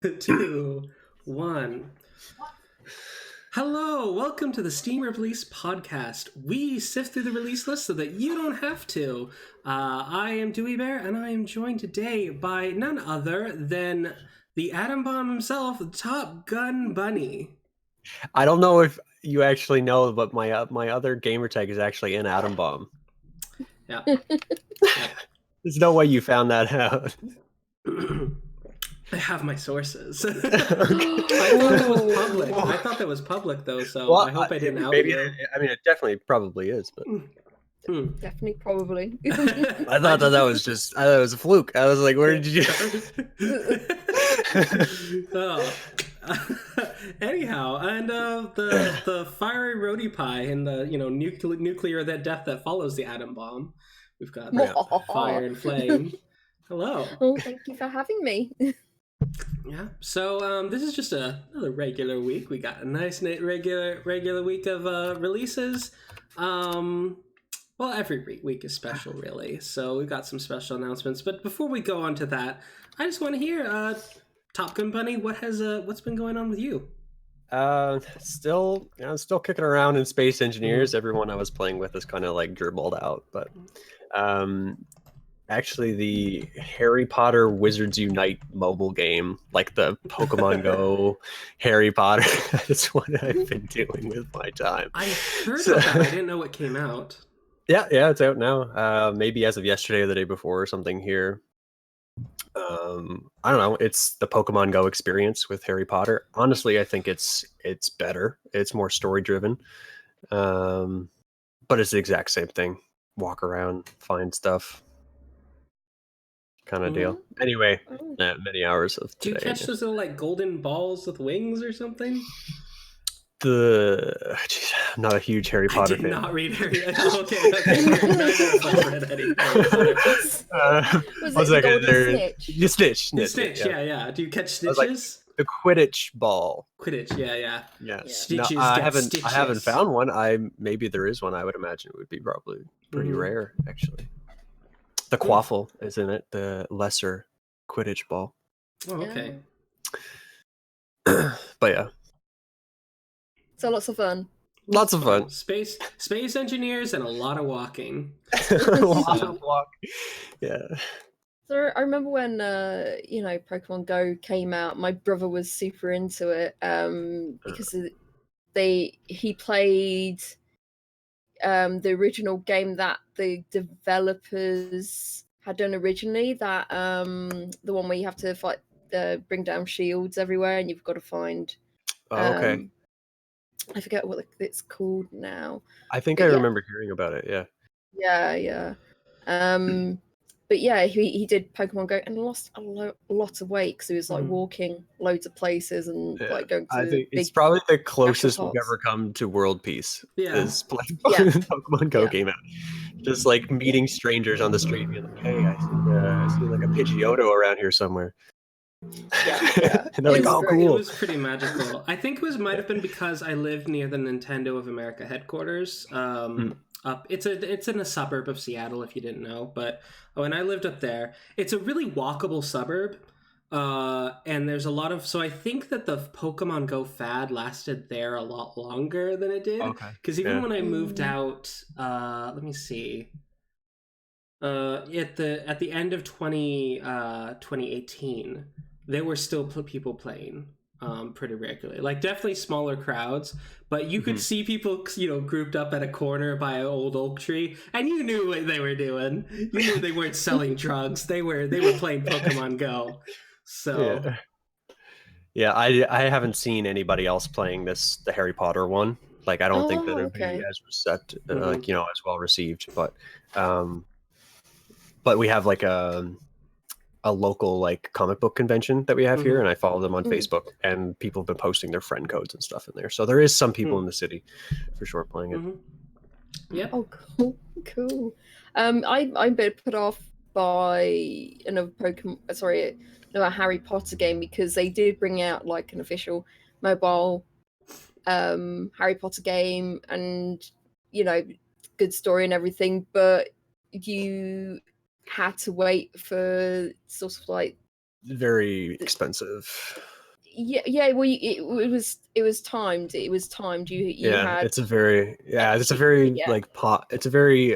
Two, one. Hello, welcome to the Steam Release Podcast. We sift through the release list so that you don't have to. I am Dewey Bear, and I am joined today by none other than the Atom Bomb himself, Topgunbunny. I don't know if you actually know, but my other gamer tag is actually an Atom Bomb. Yeah. There's no way you found that out. I have my sources. I thought that was public. I thought that was public, though, so I hope I didn't out you. I mean, it definitely probably is, but Definitely, probably. I thought that was a fluke. I was like, where did you? Oh. Anyhow, and the fiery roadie pie and the nuclear death that follows the atom bomb. We've got fire and flame. Hello. Oh, thank you for having me. Yeah. So this is just another regular week. We got a nice regular week of releases. Well, every week is special, really. So we've got some special announcements. But before we go on to that, I just want to hear, Topgunbunny, what's been going on with you? Still kicking around in Space Engineers. Everyone I was playing with is kind of like dribbled out, but actually the Harry Potter Wizards Unite mobile game, like the Pokemon Go Harry Potter, that's what I've been doing with my time. I heard about that. I didn't know it came out. Yeah, it's out now. Maybe as of yesterday or the day before or something here. I don't know. It's the Pokemon Go experience with Harry Potter. Honestly, I think it's better. It's more story driven. But it's the exact same thing. Walk around, find stuff, kind of deal. Anyway, many hours of today. Do you catch those little like golden balls with wings or something? I'm not a huge Harry Potter fan. I did not read Harry Potter. Okay. Was it the Snitch, yeah. Do you catch snitches? Like, the Quidditch ball. Quidditch, yeah. Snitches. No, I haven't found one. Maybe there is one. I would imagine it would be probably pretty rare, actually. The Quaffle is in it, the lesser Quidditch ball. Oh, okay. But yeah. So lots of fun. Lots of fun. Space engineers and a lot of walking. A lot of walk. Yeah. So I remember when Pokemon Go came out, my brother was super into it because he played the original game that the developers had done originally, that the one where you have to fight bring down shields everywhere and you've got to find okay. I forget what it's called now. I think I remember hearing about it, yeah. Yeah. But yeah, he did Pokemon Go and lost a lot of weight because he was like walking loads of places and like going to. I think it's probably the closest we've ever come to world peace. Is playing Pokemon Go game out. Just like meeting strangers on the street and being like, hey, I see like a Pidgeotto around here somewhere. Yeah. And they're like, oh, cool. It was pretty magical. I think it might have been because I live near the Nintendo of America headquarters. It's in a suburb of Seattle, if you didn't know. But when I lived up there, it's a really walkable suburb. And there's a lot of... So I think that the Pokemon Go fad lasted there a lot longer than it did. Okay. Because even when I moved out... let me see... at the end of 2018, there were still people playing pretty regularly. Like, definitely smaller crowds, but you could see people, grouped up at a corner by an old oak tree, and you knew what they were doing. You knew they weren't selling drugs. They were playing Pokemon Go. So yeah, I haven't seen anybody else playing the Harry Potter one. Like, I don't think that it'd be as as well received, but we have like a local like comic book convention that we have here, and I follow them on Facebook, and people have been posting their friend codes and stuff in there. So there is some people in the city for sure playing it. Yeah. Oh, cool. I'm a bit put off by another Harry Potter game, because they did bring out like an official mobile Harry Potter game, and good story and everything, but you had to wait for sort of like very expensive. Yeah. Well, it was timed. It was timed. You had It's a very it's a energy, very yeah. it's a very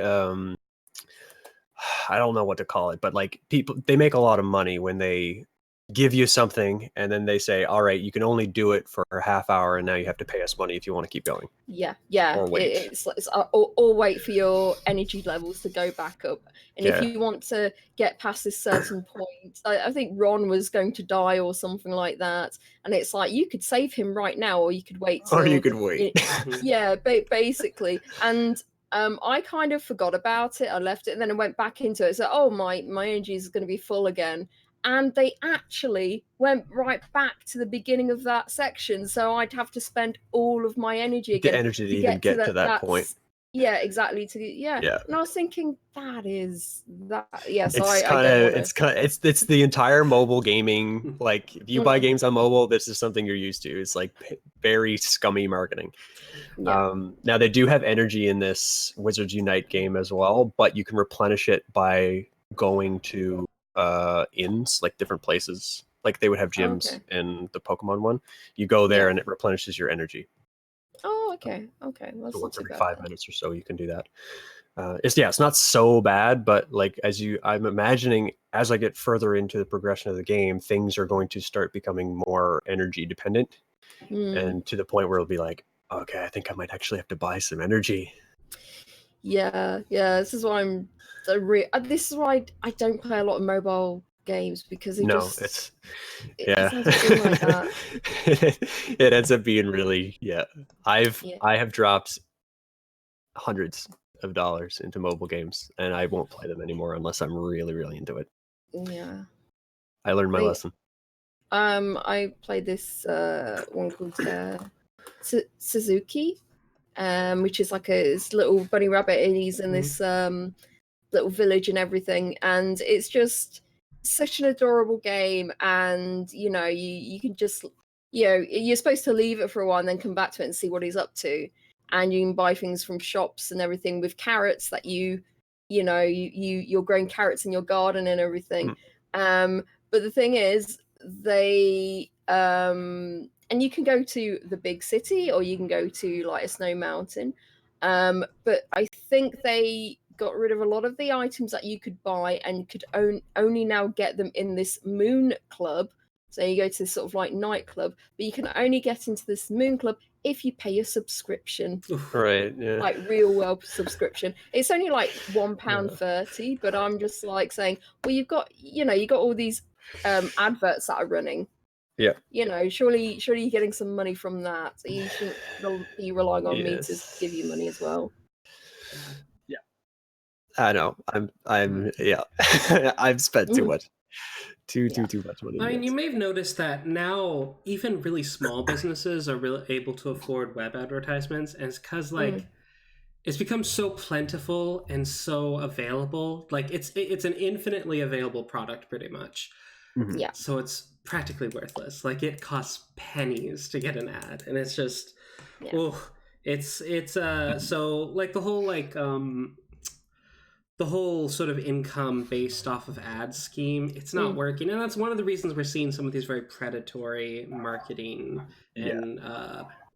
I don't know what to call it, but like people, they make a lot of money when they give you something and then they say, all right, you can only do it for a half hour and now you have to pay us money if you want to keep going. Yeah. Or wait. It's or wait for your energy levels to go back up. And if you want to get past this certain point, I think Ron was going to die or something like that. And it's like, you could save him right now, or you could wait till... Or you could wait. Yeah, basically. And I kind of forgot about it. I left it and then I went back into it. So, oh, my energy is going to be full again. And they actually went right back to the beginning of that section. So I'd have to spend all of my energy again. The energy to even get to that point. Yeah, exactly. Yeah. And I was thinking, that. Yeah, so it's the entire mobile gaming. Like, if you buy games on mobile, this is something you're used to. It's like very scummy marketing. Yeah. Now they do have energy in this Wizards Unite game as well, but you can replenish it by going to inns, like different places. Like they would have gyms in the Pokemon one. You go there and it replenishes your energy. Oh, okay. Well, so once every 5 minutes or so, you can do that. It's not so bad, but like I'm imagining as I get further into the progression of the game, things are going to start becoming more energy dependent, and to the point where it'll be like, okay, I think I might actually have to buy some energy. Yeah. This is why this is why I don't play a lot of mobile games, because it ends up being like that. It ends up being really I have dropped hundreds of dollars into mobile games, and I won't play them anymore unless I'm really, really into it. Yeah. I learned my lesson. I played this one called Suzuki, which is like this little bunny rabbit, and he's in this little village and everything, and it's just such an adorable game. And you can just you're supposed to leave it for a while and then come back to it and see what he's up to, and you can buy things from shops and everything with carrots that you're growing carrots in your garden and everything. But the thing is, they and you can go to the big city or you can go to like a snow mountain, but I think they got rid of a lot of the items that you could buy, and you could only now get them in this moon club. So you go to this sort of like nightclub, but you can only get into this moon club if you pay a subscription. Right, yeah. Like real world subscription. It's only like £1.30, but I'm just like saying, well, you've got all these adverts that are running. Yeah. Surely you're getting some money from that. So you shouldn't be relying on me to give you money as well. Yeah. I know. I'm I've spent too much. Too much money. I mean, you may have noticed that now even really small businesses are really able to afford web advertisements, and it's because it's become so plentiful and so available. Like it's an infinitely available product, pretty much. Yeah. So it's practically worthless. Like it costs pennies to get an ad, and it's just, so like the whole sort of income based off of ad scheme, it's not working. And that's one of the reasons we're seeing some of these very predatory marketing and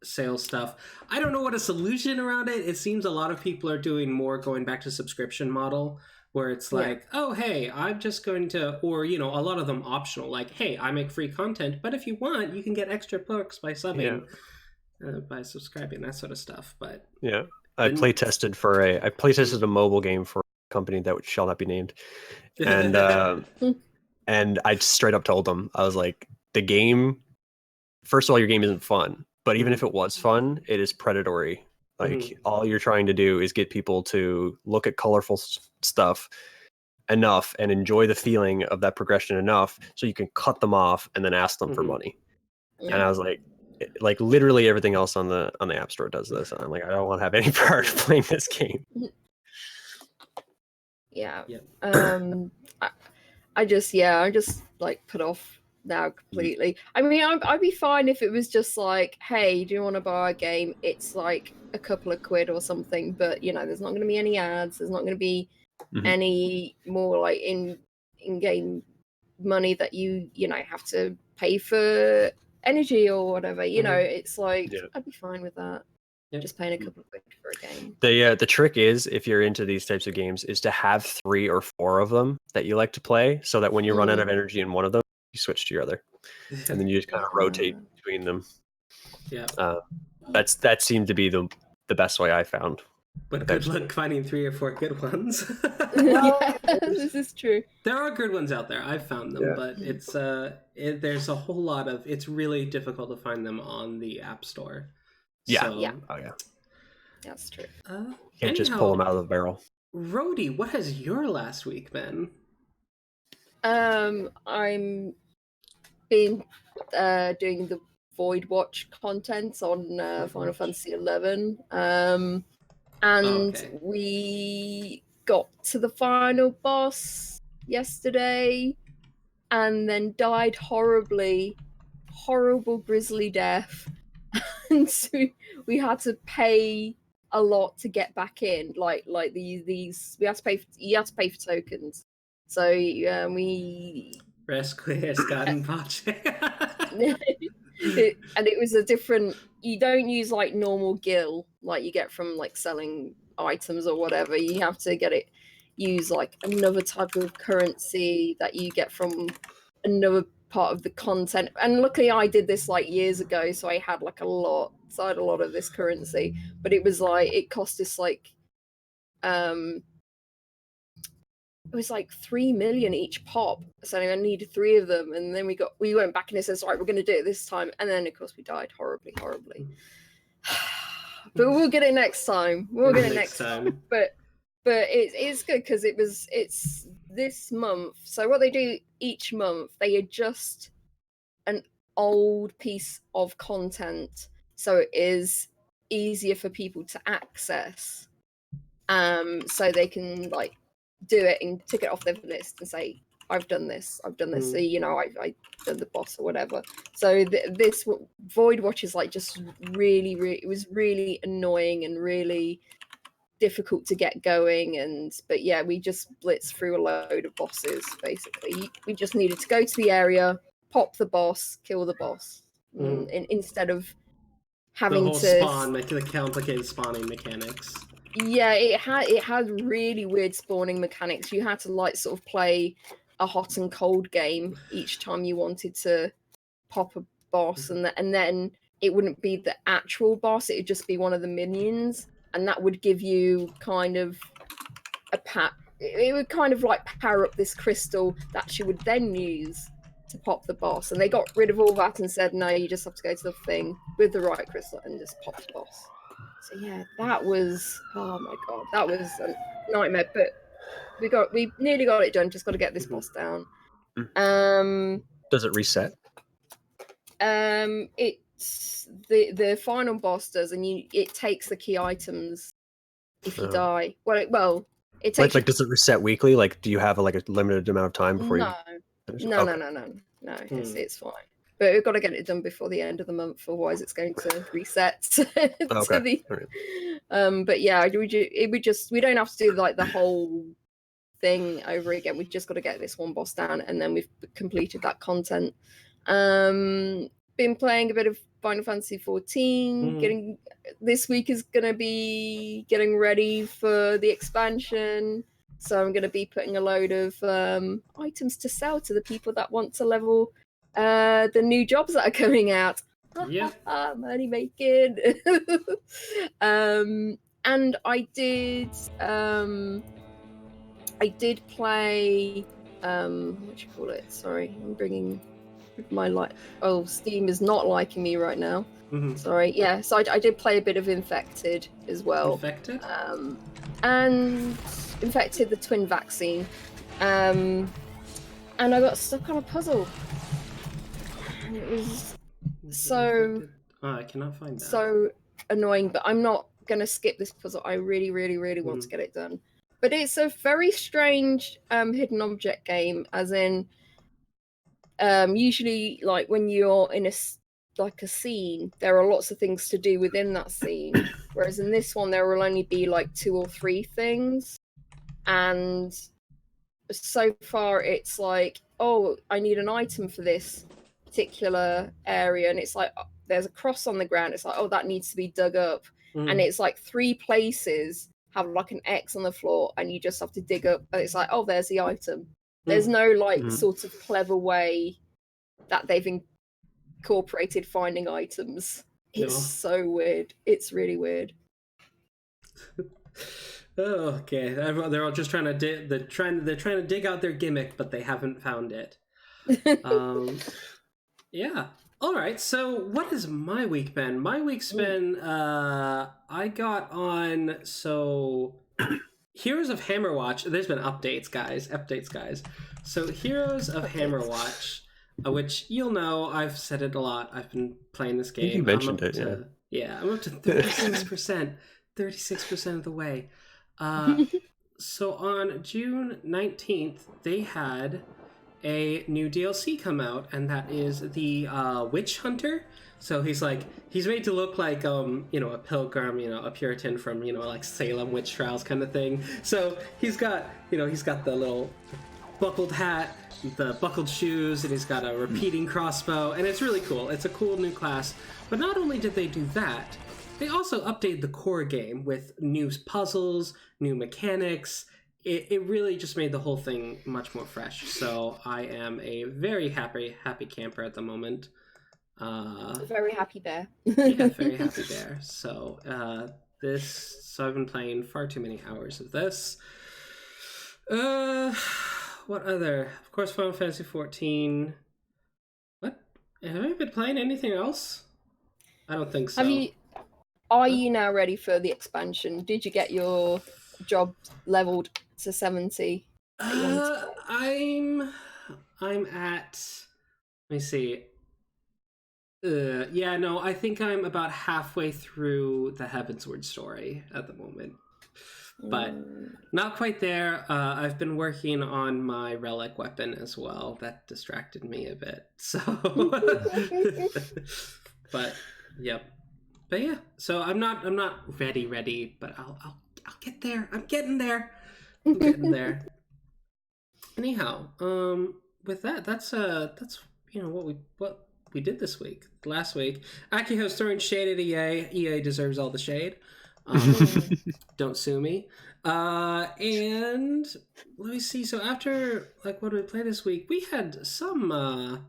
sales stuff. I don't know what a solution around it. It seems a lot of people are doing more going back to subscription model, where it's like, oh, hey, I'm just going to, or, a lot of them optional, like, hey, I make free content, but if you want, you can get extra perks by subbing, by subscribing, that sort of stuff. But I play tested a mobile game for company that shall not be named, and and I straight up told them, I was like, the game, first of all, your game isn't fun, but even if it was fun, it is predatory. Like all you're trying to do is get people to look at colorful stuff enough and enjoy the feeling of that progression enough so you can cut them off and then ask them for money. And I was like literally everything else on the App Store does this, and I'm like, I don't want to have any part of playing this game. I just like put off now completely. I mean, I'd be fine if it was just like, hey, do you want to buy a game? It's like a couple of quid or something, but there's not going to be any ads, there's not going to be any more like in-game money that you have to pay for energy or whatever. It's like I'd be fine with that. Yep. Just paying a couple of quid for a game. The trick is, if you're into these types of games, is to have 3 or 4 of them that you like to play, so that when you run out of energy in one of them, you switch to your other, and then you just kind of rotate between them. Yeah, that seemed to be the best way I found. But good luck finding 3 or 4 good ones. Yeah, this is true. There are good ones out there. I've found them, but it's there's a whole lot of. It's really difficult to find them on the App Store. Yeah. So, Oh yeah. That's true. You can't just pull them out of the barrel. Rhodey, what has your last week been? I'm been doing the Void Watch content on Final Fantasy XI. And we got to the final boss yesterday and then died horrible grisly death. And so we had to pay a lot to get back in, like these you had to pay for tokens. So we gotten and it was a different. You don't use like normal gil like you get from like selling items or whatever. You have to use like another type of currency that you get from another part of the content. And luckily I did this like years ago, so I had like a lot of this currency, but it was like it cost us like it was like 3 million each pop, so I needed 3 of them, and then we went back and it says, right, we're going to do it this time, and then of course we died horribly. But we'll get it next time. We'll get it next time. But it's good because it's this month. So what they do each month, they adjust an old piece of content so it is easier for people to access. So they can like do it and tick it off their list and say, I've done this. So, I've done the boss or whatever. So this Void Watch is like just really, it was really annoying and really difficult to get going. But yeah, we just blitzed through a load of bosses, basically. We just needed to go to the area, pop the boss, kill the boss. Instead of having the complicated spawning mechanics. Yeah, it had really weird spawning mechanics. You had to like sort of play a hot and cold game each time you wanted to pop a boss, and then it wouldn't be the actual boss; it would just be one of the minions, and that would give you kind of it would kind of like power up this crystal that you would then use to pop the boss. And they got rid of all that and said, no, you just have to go to the thing with the right crystal and just pop the boss. So yeah, that was, oh my god, that was a nightmare. But we nearly got it done. Just got to get this boss down. Does it reset? It's the final boss does, and it takes the key items if you die. Well, it takes. Like, does it reset weekly? Like, do you have a limited amount of time before you? No. It's fine. But we've got to get it done before the end of the month, otherwise it's going to reset. But yeah, we don't have to do like the whole thing over again. We've just got to get this one boss down, and then we've completed that content. Been playing a bit of Final Fantasy 14. This week is going to be getting ready for the expansion. So I'm going to be putting a load of items to sell to the people that want to level the new jobs that are coming out. Yeah. Money making. And I did play what you call it? Sorry, I'm bringing my light. Oh, Steam is not liking me right now. Sorry. Yeah, so I did play a bit of Infected as well. Infected? And Infected, the twin vaccine. And I got stuck on a puzzle. And it was I cannot find that. So annoying, but I'm not going to skip this puzzle. I really, really, really want to get it done. But it's a very strange hidden object game, as in usually like when you're in a scene, there are lots of things to do within that scene, whereas in this one there will only be like 2 or 3 things, and so far it's like, oh, I need an item for this particular area, and it's like there's a cross on the ground. It's like, oh, that needs to be dug up, and it's like 3 places have like an X on the floor, and you just have to dig up, and it's like, oh, there's the item. There's no like sort of clever way that they've incorporated finding items. It's so weird. It's really weird. Oh, okay. They're all just trying to they're trying to dig out their gimmick, but they haven't found it. Yeah. All right. So, what has my week been? My week's been I got on Heroes of Hammerwatch. There's been updates, guys. So, Heroes of Hammerwatch, which you'll know, I've said it a lot. I've been playing this game. You mentioned it, yeah. I'm up to 36%. 36% of the way. So on June 19th, they had a new DLC come out, and that is the Witch Hunter. So he's made to look like a pilgrim, a Puritan from like Salem witch trials kind of thing. So he's got the little buckled hat, the buckled shoes, and he's got a repeating crossbow, and it's really cool. It's a cool new class. But not only did they do that, they also updated the core game with new puzzles, new mechanics. It really just made the whole thing much more fresh. So I am a very happy camper at the moment. Very happy bear. Yeah, very happy bear. So I've been playing far too many hours of this. What other? Of course, Final Fantasy 14. What? Have I been playing anything else? I don't think so. Are you now ready for the expansion? Did you get your job leveled to 70? I'm at. Let me see. I think I'm about halfway through the Heavensward story at the moment, but not quite there. I've been working on my relic weapon as well. That distracted me a bit. So, but yep. But yeah, so I'm not ready, but I'll get there. I'm getting there. Anyhow, with that's what we did this week. Last week, Akiho's throwing shade at EA. EA deserves all the shade. Don't sue me. And let me see. So after what did we play this week? We had some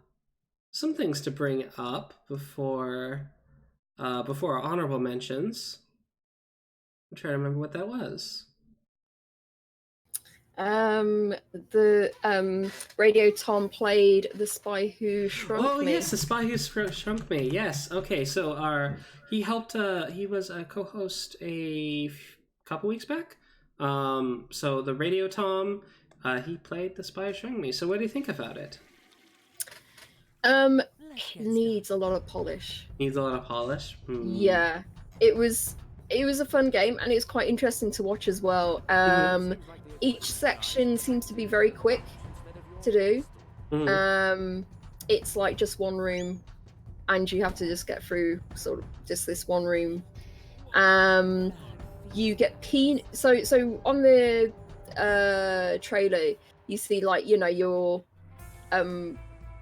things to bring up before our honorable mentions. I'm trying to remember what that was. The Radio Tom played The Spy Who Shrunk Me. Oh yes, The Spy Who Shrunk Me. Yes. Okay, so he helped. He was a co-host a couple weeks back. So the Radio Tom, he played The Spy Who Shrunk Me. So what do you think about it? Needs a lot of polish. Yeah, it was a fun game, and it's quite interesting to watch as well. Each section seems to be very quick to do. It's like just one room, and you have to just get through sort of just this one room. You get so on the trailer you see your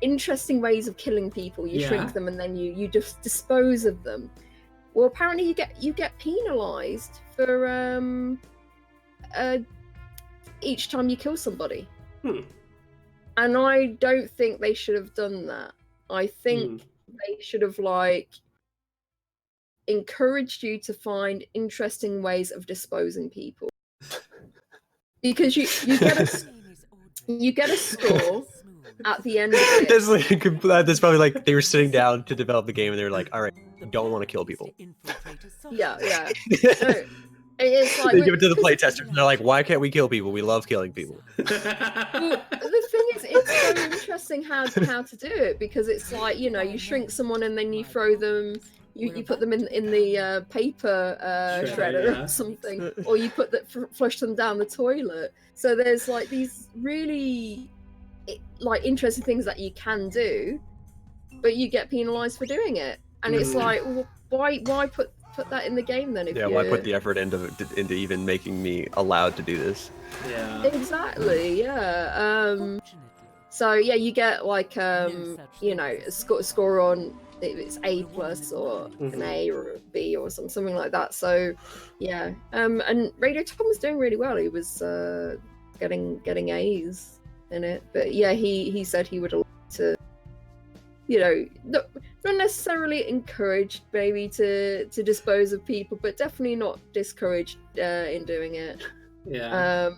interesting ways of killing people. You shrink them, and then you just dispose of them. Well, apparently you get penalized for each time you kill somebody. And I don't think they should have done that. I think they should have encouraged you to find interesting ways of disposing people, because you get a score at the end of it. That's probably like they were sitting down to develop the game, and they were like, "All right, I don't want to kill people." Yeah. No, it's like they give it to the playtesters, and they're like, "Why can't we kill people? We love killing people." Well, the thing is, it's so interesting how to do it, because it's like you shrink someone and then you throw them. You put them in the paper shredder or something, or you flush them down the toilet. So there's these really interesting things that you can do, but you get penalized for doing it. And it's like, well, why put put that in the game then? If why put the effort into even making me allowed to do this? Yeah. Exactly. Yeah. So yeah, you get like you know, a score on if it's A+ or an A or a B or something like that. So yeah. And Radio Tom was doing really well. He was getting A's in it. But yeah, he said he would like to, you know, not necessarily encouraged maybe to dispose of people, but definitely not discouraged in doing it. Yeah.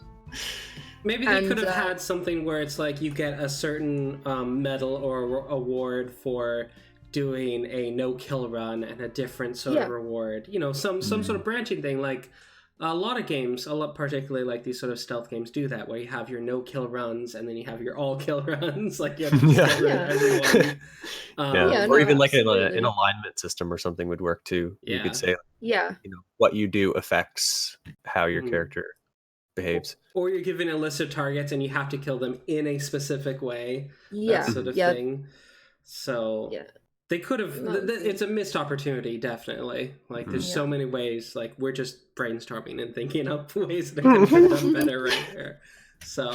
Maybe they could have had something where it's like you get a certain medal or award for doing a no-kill run and a different sort of reward. You know, some sort of branching thing. Like a lot of games, particularly like these sort of stealth games, do that, where you have your no-kill runs and then you have your all-kill runs. Like you have to get rid of everyone. Or even like an alignment system or something would work too. You could say, you know, what you do affects how your character behaves. Or you're given a list of targets and you have to kill them in a specific way. That sort of thing. So they could have. It's a missed opportunity, definitely. Like there's so many ways. Like we're just brainstorming and thinking up ways that could have been done better right here. So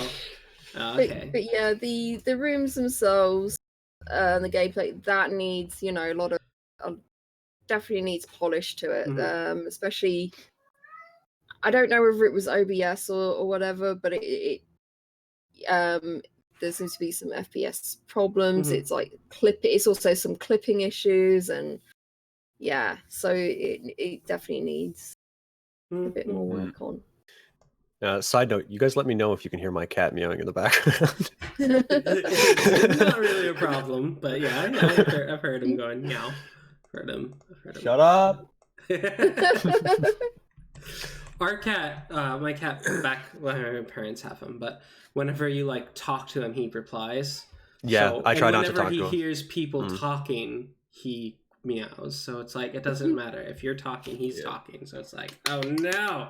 okay. But yeah, the rooms themselves, the gameplay that needs, you know, a lot of definitely needs polish to it. Especially, I don't know whether it was OBS or whatever, but it there seems to be some FPS problems. It's like it's also some clipping issues, and so it definitely needs a bit more work on. Side note, you guys let me know if you can hear my cat meowing in the background. It's not really a problem, but I've heard him going meow. Heard him. Shut up. Our cat, my cat, back when my parents have him, but whenever you like talk to him, he replies. Yeah, I try not to talk to him. Whenever he hears people talking, he meows. So it's like, it doesn't matter. If you're talking, he's talking. So it's like, oh no.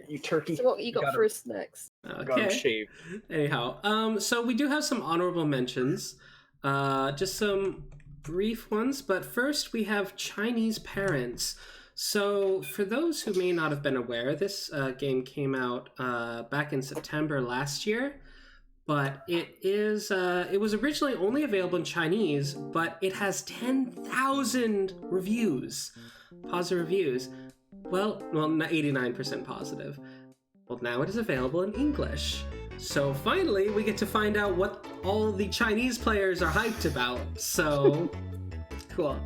You turkey. So what you got for us next? Okay. Anyhow, so we do have some honorable mentions. Just some brief ones, but first we have Chinese Parents. So for those who may not have been aware, this game came out back in September last year, but it was originally only available in Chinese, but it has 10,000 reviews, positive reviews. Well, 89% positive. Well, now it is available in English. So finally, we get to find out what all the Chinese players are hyped about. So, cool.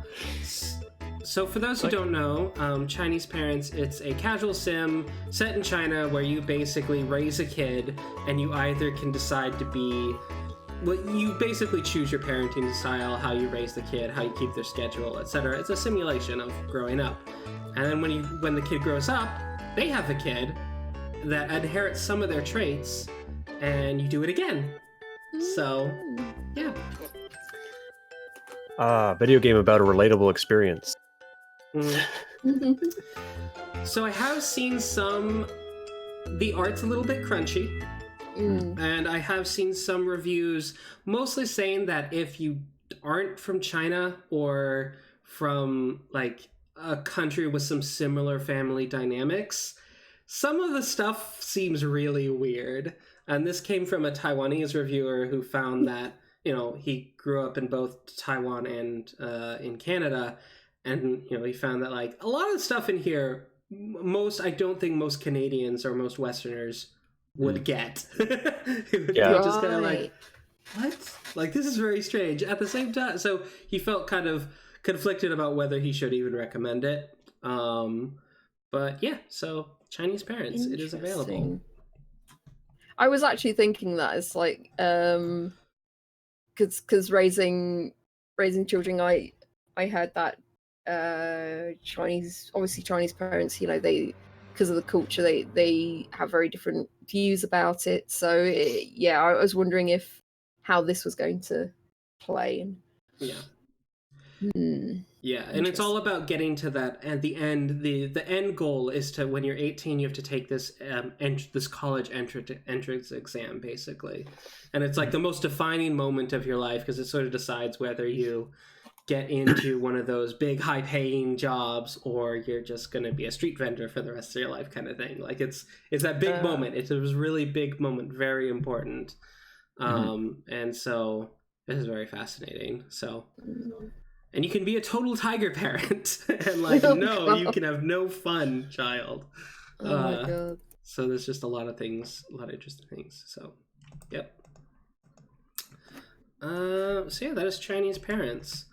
So for those who don't know, Chinese Parents, it's a casual sim set in China where you basically raise a kid and you either can decide to be... Well, you basically choose your parenting style, how you raise the kid, how you keep their schedule, etc. It's a simulation of growing up. And then when the kid grows up, they have a kid that inherits some of their traits, and you do it again. So, yeah. Video game about a relatable experience. So I have seen the art's a little bit crunchy, and I have seen some reviews mostly saying that if you aren't from China or from like a country with some similar family dynamics, some of the stuff seems really weird. And this came from a Taiwanese reviewer who found that, you know, he grew up in both Taiwan and in Canada, and, you know, he found that like a lot of the stuff in here, I don't think most Canadians or most Westerners would get. It would be just kind of like, what? Like, this is very strange. At the same time, so he felt kind of conflicted about whether he should even recommend it. But yeah, so Chinese Parents, it is available. I was actually thinking that it's like, because raising children, I heard that Chinese parents, you know, they, because of the culture, they have very different views about it. So I was wondering how this was going to play. Yeah. Yeah, and it's all about getting to that at the end. The end goal is to, when you're 18, you have to take this this college entrance exam, basically, and it's like the most defining moment of your life because it sort of decides whether you get into one of those big high-paying jobs or you're just going to be a street vendor for the rest of your life, kind of thing. Like it's that big moment. It was a really big moment, very important, and so this is very fascinating. So. And you can be a total tiger parent and like, no, you can have no fun, child. Oh my god. So there's just a lot of things, a lot of interesting things. So, yep. So yeah, that is Chinese Parents.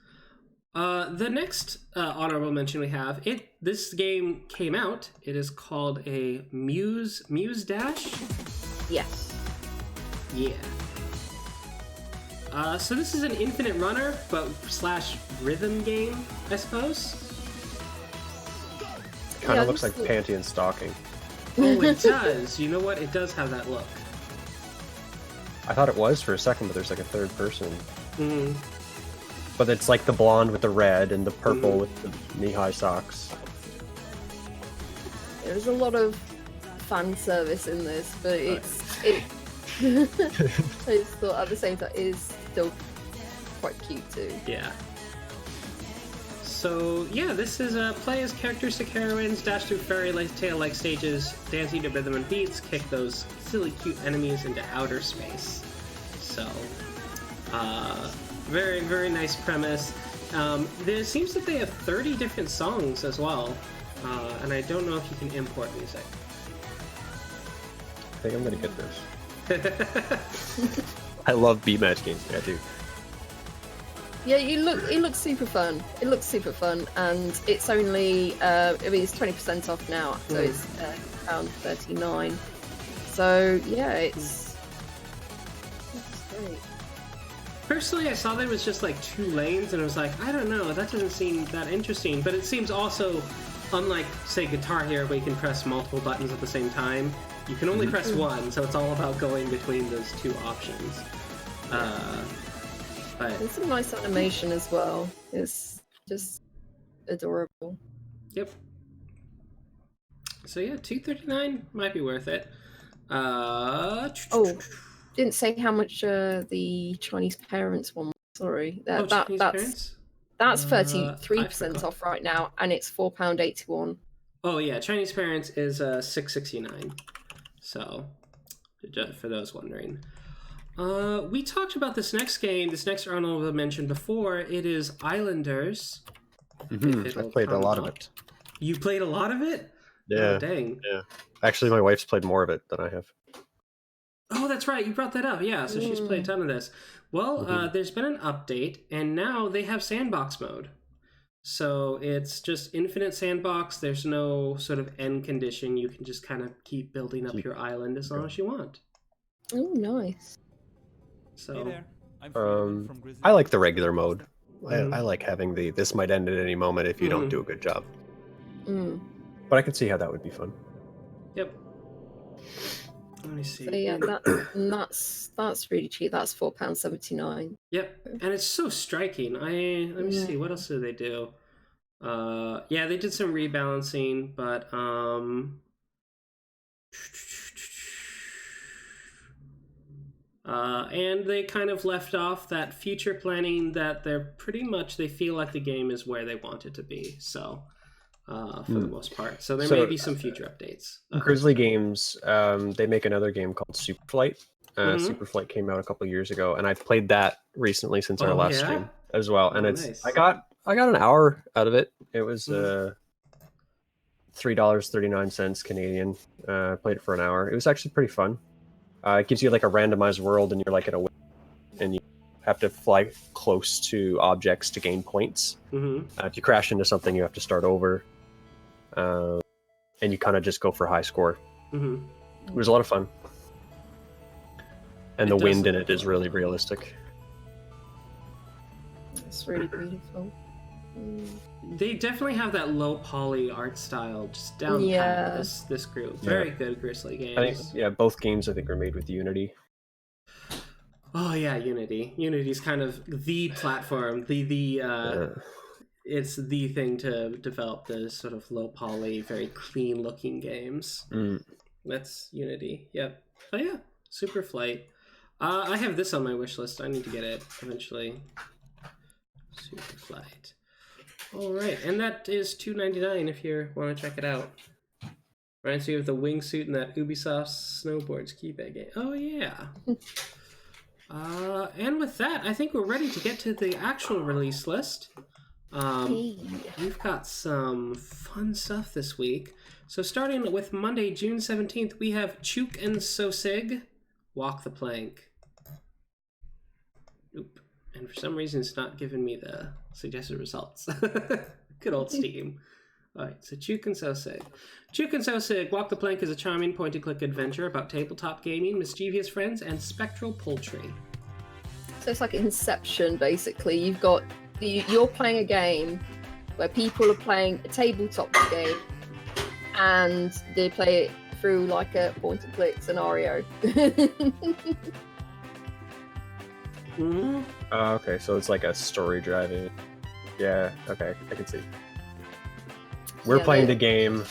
The next honorable mention we have, this game came out. It is called a Muse Dash? Yes. Yeah. So this is an infinite runner, but / rhythm game, I suppose. Kind of looks like Panty and Stalking. Oh, it does. You know what? It does have that look. I thought it was for a second, but there's like a third person. Mm-hmm. But it's like the blonde with the red and the purple with the knee-high socks. There's a lot of fan service in this, but it's still at the same time is still quite cute too. Yeah. So yeah, this is play as characteristic heroines, dash through fairy tale-like stages, dancing to rhythm and beats, kick those silly cute enemies into outer space. So, very, very nice premise. There seems that they have 30 different songs as well, and I don't know if you can import music. I think I'm gonna get this. I love beat match games. I do. Yeah, it looks super fun. It looks super fun, and it's only it's 20% off now, so it's £39. So yeah, it's great. Personally, I saw that it was just like 2 lanes, and I was like, I don't know, that doesn't seem that interesting. But it seems also, unlike say Guitar Hero, where you can press multiple buttons at the same time, you can only press one, so it's all about going between those 2 options. But there's some nice animation as well. It's just adorable. Yep. So yeah, $2.39 might be worth it. Didn't say how much the Chinese Parents one was. Sorry, that's 33% off right now, and it's £4.81. Oh yeah, Chinese Parents is $6.69. So, for those wondering. We talked about this next game, this next honorable mention before. It is Islanders. I played a lot of it. You played a lot of it? Yeah. Oh, dang. Yeah. Actually, my wife's played more of it than I have. Oh, that's right. You brought that up. Yeah, so she's played a ton of this. Well, there's been an update, and now they have sandbox mode. So it's just infinite sandbox. There's no sort of end condition. You can just kind of keep building up your island as long as you want. Oh, nice. So, I like the regular mode. I like having this might end at any moment if you don't do a good job. But I can see how that would be fun. Yep. Let me see. So yeah, that's really cheap. That's £4.79. Yep, and it's so striking. Let me see. What else did they do? Yeah, they did some rebalancing, but and they kind of left off that future planning that they feel like the game is where they want it to be. So. For the most part. So there may be some future updates. Grizzly Games, they make another game called Superflight. Superflight came out a couple years ago, and I've played that recently since our last stream as well. And nice. I got an hour out of it. It was $3.39 Canadian. Played it for an hour. It was actually pretty fun. It gives you like a randomized world, and you're like in a and you have to fly close to objects to gain points. If you crash into something, you have to start over. And you kind of just go for high score. It was a lot of fun. And the wind in it is really realistic. It's really beautiful. They definitely have that low poly art style just down pat with this group. Very good Grizzly Games. I think, both games I think are made with Unity. Oh yeah, Unity. Unity's kind of the platform, it's the thing to develop the sort of low poly, very clean looking games. That's Unity. Yep. Oh yeah, Super Flight. I have this on my wish list. I need to get it eventually. Super Flight. All right, and that is $2.99 if you want to check it out. Reminds me of the wingsuit in that Ubisoft snowboard ski bag game. Oh yeah. And with that, I think we're ready to get to the actual release list. We've got some fun stuff this week. So starting with Monday, June 17th, we have Chook and Sosig, Walk the Plank. Oop. And for some reason, it's not giving me the suggested results. Good old Steam. All right, so Chook and Sosig. Chook and Sosig, Walk the Plank is a charming point-and-click adventure about tabletop gaming, mischievous friends, and spectral poultry. So it's like Inception, basically. You're playing a game where people are playing a tabletop game, and they play it through like a point-and-click scenario. Mm-hmm. Okay, so it's like a story driving. Yeah, okay, I can see. We're playing the game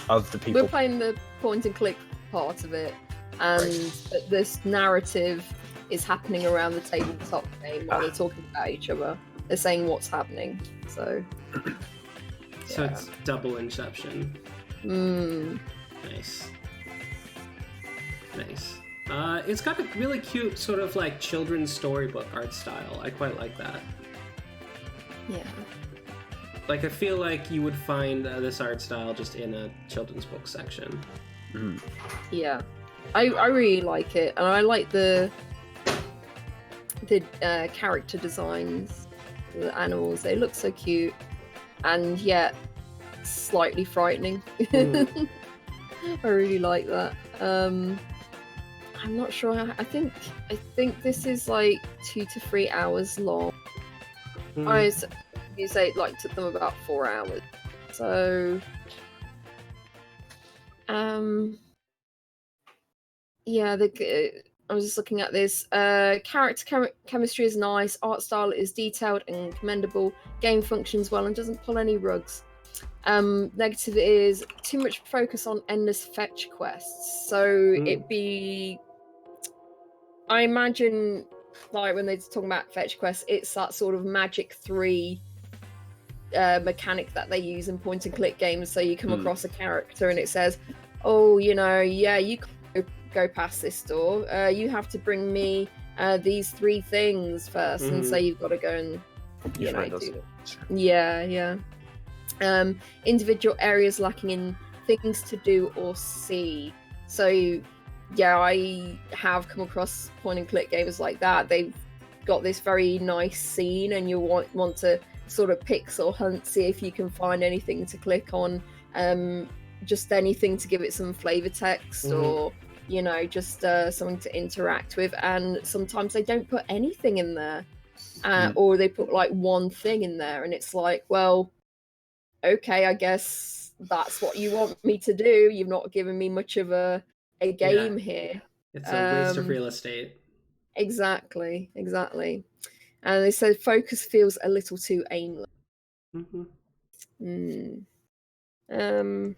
of the people. We're playing the point-and-click part of it, and this narrative is happening around the tabletop game while they're talking about each other. They're saying what's happening. So it's double Inception. Nice. It's got a really cute sort of like children's storybook art style. I quite like that. Yeah. Like I feel like you would find this art style just in a children's book section. Yeah. I really like it, and I like the character designs, the animals. They look so cute, and yet slightly frightening. I really like that. I'm not sure. I think this is like 2 to 3 hours long. You say it like took them about 4 hours. So, yeah. I was just looking at this. Character chemistry is nice. Art style is detailed and commendable. Game functions well and doesn't pull any rugs. Negative is too much focus on endless fetch quests. So I imagine, like when they're talking about fetch quests, it's that sort of Magic 3 mechanic that they use in point and click games. So you come across a character and it says, oh, you can go past this door. You have to bring me these 3 things first. And so you've got to go and do it. Yeah. Individual areas lacking in things to do or see. So yeah, I have come across point and click games like that. They've got this very nice scene, and you want to sort of pixel hunt, see if you can find anything to click on, just anything to give it some flavor text or just something to interact with. And sometimes they don't put anything in there, or they put like one thing in there, and it's like, well, okay, I guess that's what you want me to do. You've not given me much of a game here. It's a waste of real estate. Exactly. And they said focus feels a little too aimless. But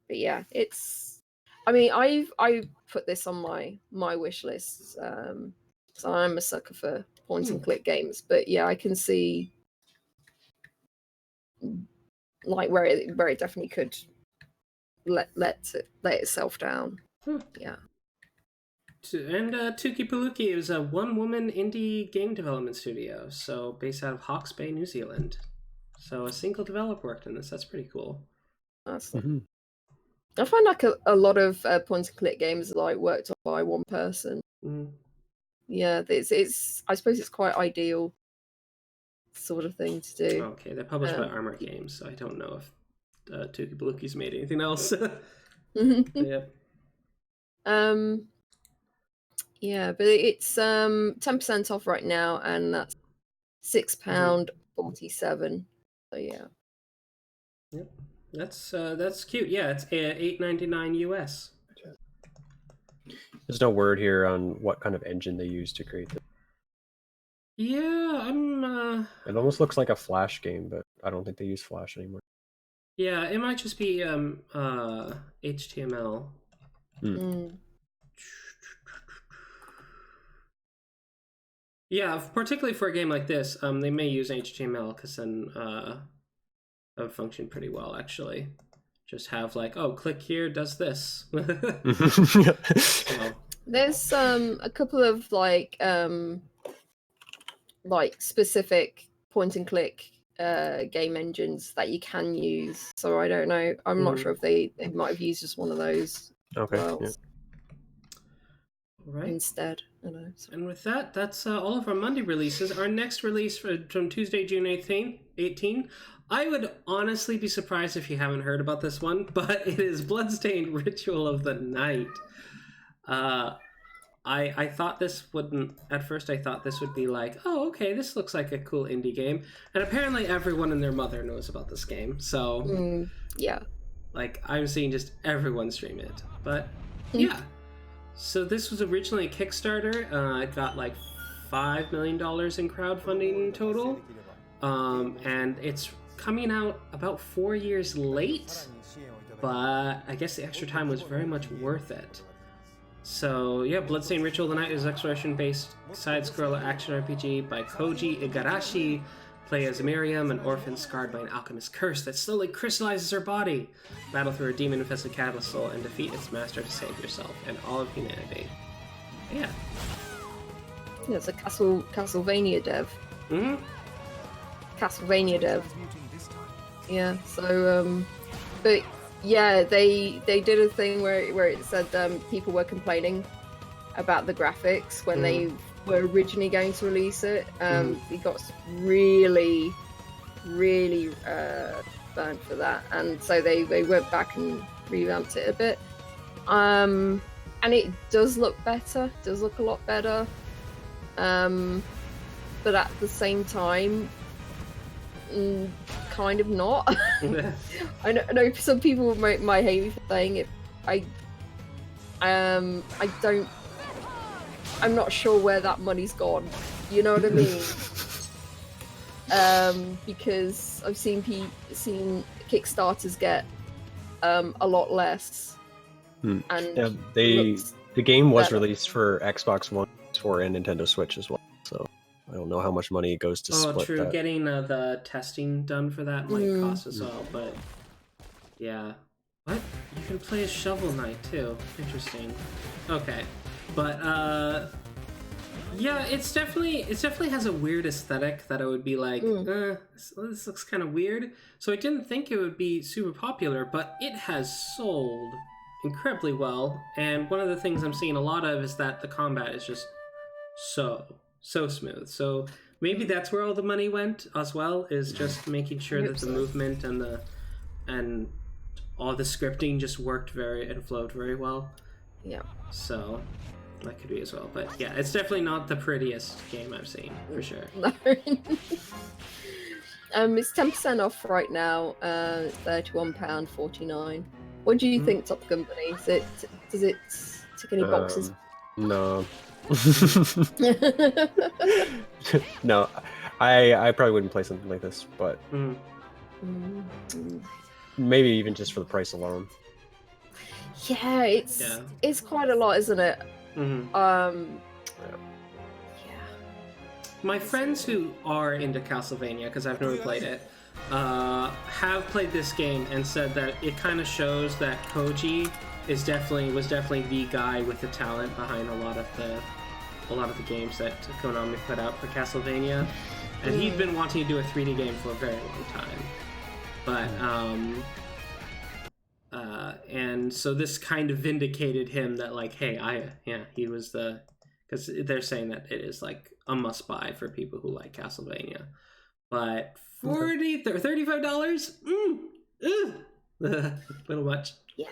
yeah, it's. I mean, I put this on my wish list. So I'm a sucker for point and click games. But yeah, I can see like where it definitely could let itself down. Yeah. And Tuki Paluki is a one-woman indie game development studio, so based out of Hawke's Bay, New Zealand. So a single developer worked on this. That's pretty cool. Awesome. I find like a lot of point-and-click games are like worked on by one person. Yeah, it's. I suppose it's quite ideal sort of thing to do. Okay, they're published by Armor Games, so I don't know if Tuki Paluki's made anything else. Yeah. Yeah, but it's 10% off right now, and that's £6.47. So yeah. Yep, that's cute. Yeah, it's $8.99 US. There's no word here on what kind of engine they use to create this. Yeah, I'm. It almost looks like a Flash game, but I don't think they use Flash anymore. Yeah, it might just be HTML. Yeah, particularly for a game like this, they may use HTML because then that would function pretty well, actually. Just have like, oh, click here, does this. So. There's a couple of like specific point and click game engines that you can use. So I don't know. I'm not sure if they might have used just one of those. Okay. Yeah. Right. Instead. I know. And with that, that's all of our Monday releases. Our next release from Tuesday, June 18, I would honestly be surprised if you haven't heard about this one, but it is Bloodstained Ritual of the Night. I thought this wouldn't... At first, I thought this would be like, oh, okay, this looks like a cool indie game. And apparently everyone and their mother knows about this game, so... yeah. Like, I'm seeing just everyone stream it. But, yeah. So this was originally a Kickstarter. It got like $5 million in crowdfunding in total. And it's coming out about 4 years late. But I guess the extra time was very much worth it. So yeah, Bloodstained Ritual of the Night is an exploration-based side-scroller action RPG by Koji Igarashi. Play as Miriam, an orphan scarred by an alchemist curse that slowly crystallizes her body. Battle through a demon-infested castle and defeat its master to save yourself and all of humanity. Yeah. Yeah, it's a Castlevania dev. Castlevania dev. Yeah, so, but yeah, they did a thing where it said people were complaining about the graphics when they were originally going to release it. It got really burned for that, and so they went back and revamped it a bit. And it does look better, does look a lot better. But at the same time, kind of not. I know some people might hate me for saying it. I'm not sure where that money's gone. You know what I mean? Because I've seen Kickstarters get a lot less. And yeah, the game was released for Xbox One, PS4, and Nintendo Switch as well. So I don't know how much money it goes to split. Oh, true. That. Getting the testing done for that might cost as well, but yeah. What? You can play as Shovel Knight too. Interesting. Okay, but yeah, it definitely has a weird aesthetic that I would be like, this looks kind of weird. So I didn't think it would be super popular, but it has sold incredibly well. And one of the things I'm seeing a lot of is that the combat is just so smooth. So maybe that's where all the money went as well, is just making sure that the movement and all the scripting just worked and flowed very well. Yeah. So that could be as well. But yeah, it's definitely not the prettiest game I've seen, for sure. It's 10% off right now, £31.49. What do you think, Topgunbunny? Does it tick any boxes? No. No, I probably wouldn't play something like this, but maybe even just for the price alone. Yeah, it's quite a lot, isn't it? My friends who are into Castlevania, because I've never played it, have played this game and said that it kind of shows that Koji was definitely the guy with the talent behind a lot of the games that Konami put out for Castlevania, and he'd been wanting to do a 3D game for a very long time, but and so this kind of vindicated him that like, hey, he was because they're saying that it is like a must buy for people who like Castlevania, but $35, a little much. Yeah,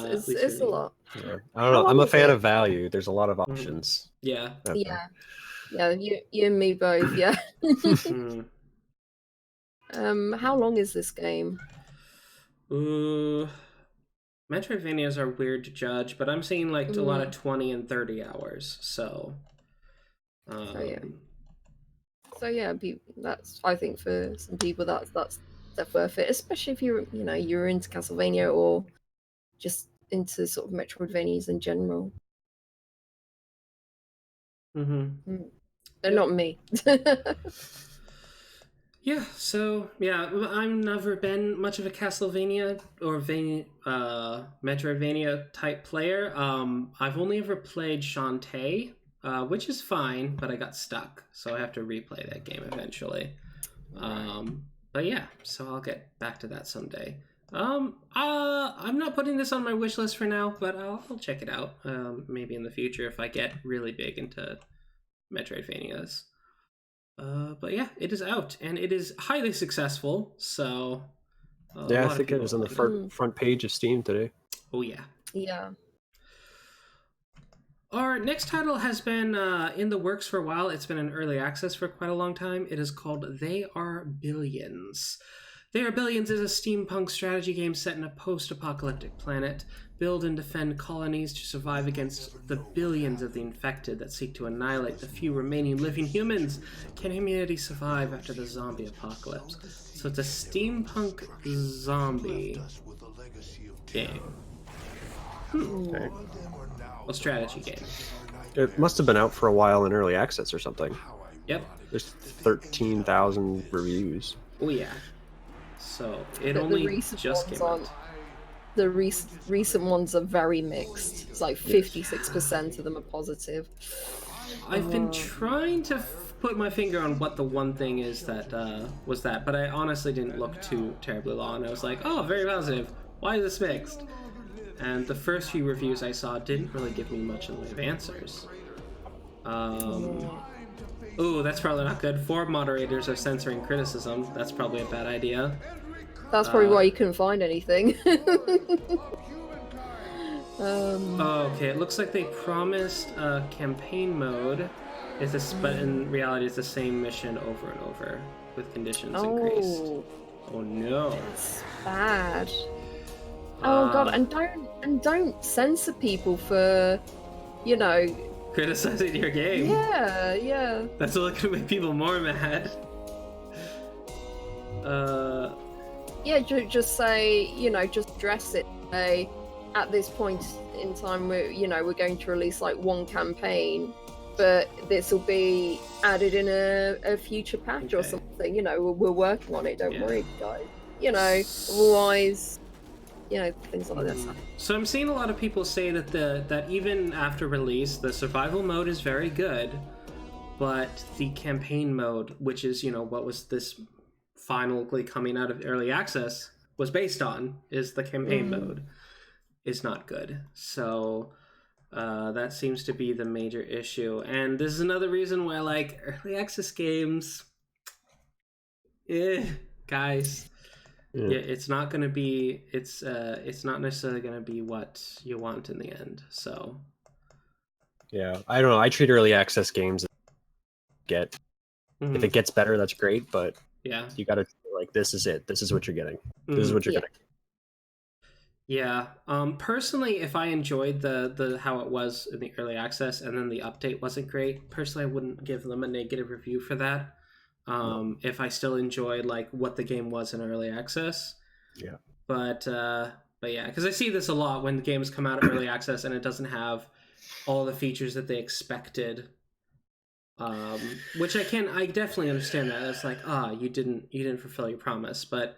it's a lot. Yeah. I don't know. I'm a fan of value. There's a lot of options. Yeah. You and me both. Yeah. How long is this game? Metroidvanias are weird to judge, but I'm seeing like a lot of 20 and 30 hours. So So yeah, that's, I think for some people that's stuff worth it, especially if you're into Castlevania or just into sort of Metroidvanias in general. They're not me. Yeah, so yeah, I've never been much of a Castlevania or Metroidvania type player. I've only ever played Shantae, which is fine, but I got stuck, so I have to replay that game eventually. But yeah, so I'll get back to that someday. I'm not putting this on my wish list for now, but I'll check it out. Maybe in the future if I get really big into Metroidvanias. But yeah, it is out and it is highly successful. So I think it was on the front page of Steam today. Oh yeah. Yeah. Our next title has been in the works for a while. It's been in early access for quite a long time. It is called They Are Billions. They Are Billions is a steampunk strategy game set in a post-apocalyptic planet. Build and defend colonies to survive against the billions of the infected that seek to annihilate the few remaining living humans. Can humanity survive after the zombie apocalypse? So it's a steampunk zombie game. Okay. A strategy game. It must have been out for a while in early access or something. Yep. There's 13,000 reviews. Oh yeah. So it only just came out. The recent ones are very mixed. It's like 56% of them are positive. I've been trying to put my finger on what the one thing is that was that, but I honestly didn't look too terribly long. I was like, oh, very positive. Why is this mixed? And the first few reviews I saw didn't really give me much in the way of answers. Ooh, that's probably not good. 4 moderators are censoring criticism. That's probably a bad idea. That's probably why you couldn't find anything. Okay, it looks like they promised a campaign mode, but in reality it's the same mission over and over with conditions increased. Oh no. That's bad. Oh god, and don't censor people for, criticizing your game. Yeah. That's only gonna make people more mad. Yeah, just say, just address it. Say, at this point in time, we're going to release like one campaign, but this will be added in a future patch or something. We're working on it. Don't worry, guys. Otherwise, things like this. So I'm seeing a lot of people say that that even after release, the survival mode is very good, but the campaign mode, which is what was this finally coming out of early access was based on, is the campaign mode, is not good. So that seems to be the major issue, and this is another reason why like early access games, guys. Yeah, it's not going to be. It's not necessarily going to be what you want in the end. So, yeah, I don't know. I treat early access games if it gets better, that's great. But yeah, you got to like, this is it. This is what you're getting. This is what you're getting. Yeah. Personally, if I enjoyed the how it was in the early access and then the update wasn't great, personally, I wouldn't give them a negative review for that. If I still enjoyed like what the game was in early access. Yeah. But yeah, because I see this a lot when the games come out of early access and it doesn't have all the features that they expected. Which I definitely understand that. It's like, you didn't fulfill your promise, but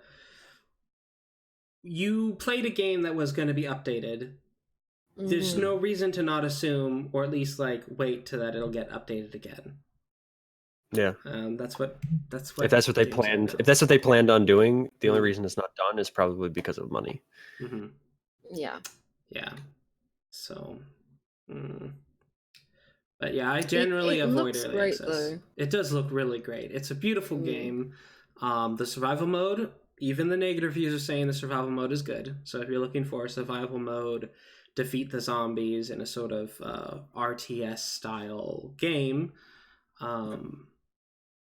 you played a game that was going to be updated. There's no reason to not assume, or at least like wait till that it'll get updated again. Yeah. That's what. If that's what they planned, if that's what they planned on doing, the only reason it's not done is probably because of money. Mm-hmm. Yeah. Yeah. So. But yeah, I generally avoid early access. Though. It does look really great. It's a beautiful game. The survival mode, even the negative reviews are saying the survival mode is good. So if you're looking for a survival mode, defeat the zombies in a sort of RTS style game,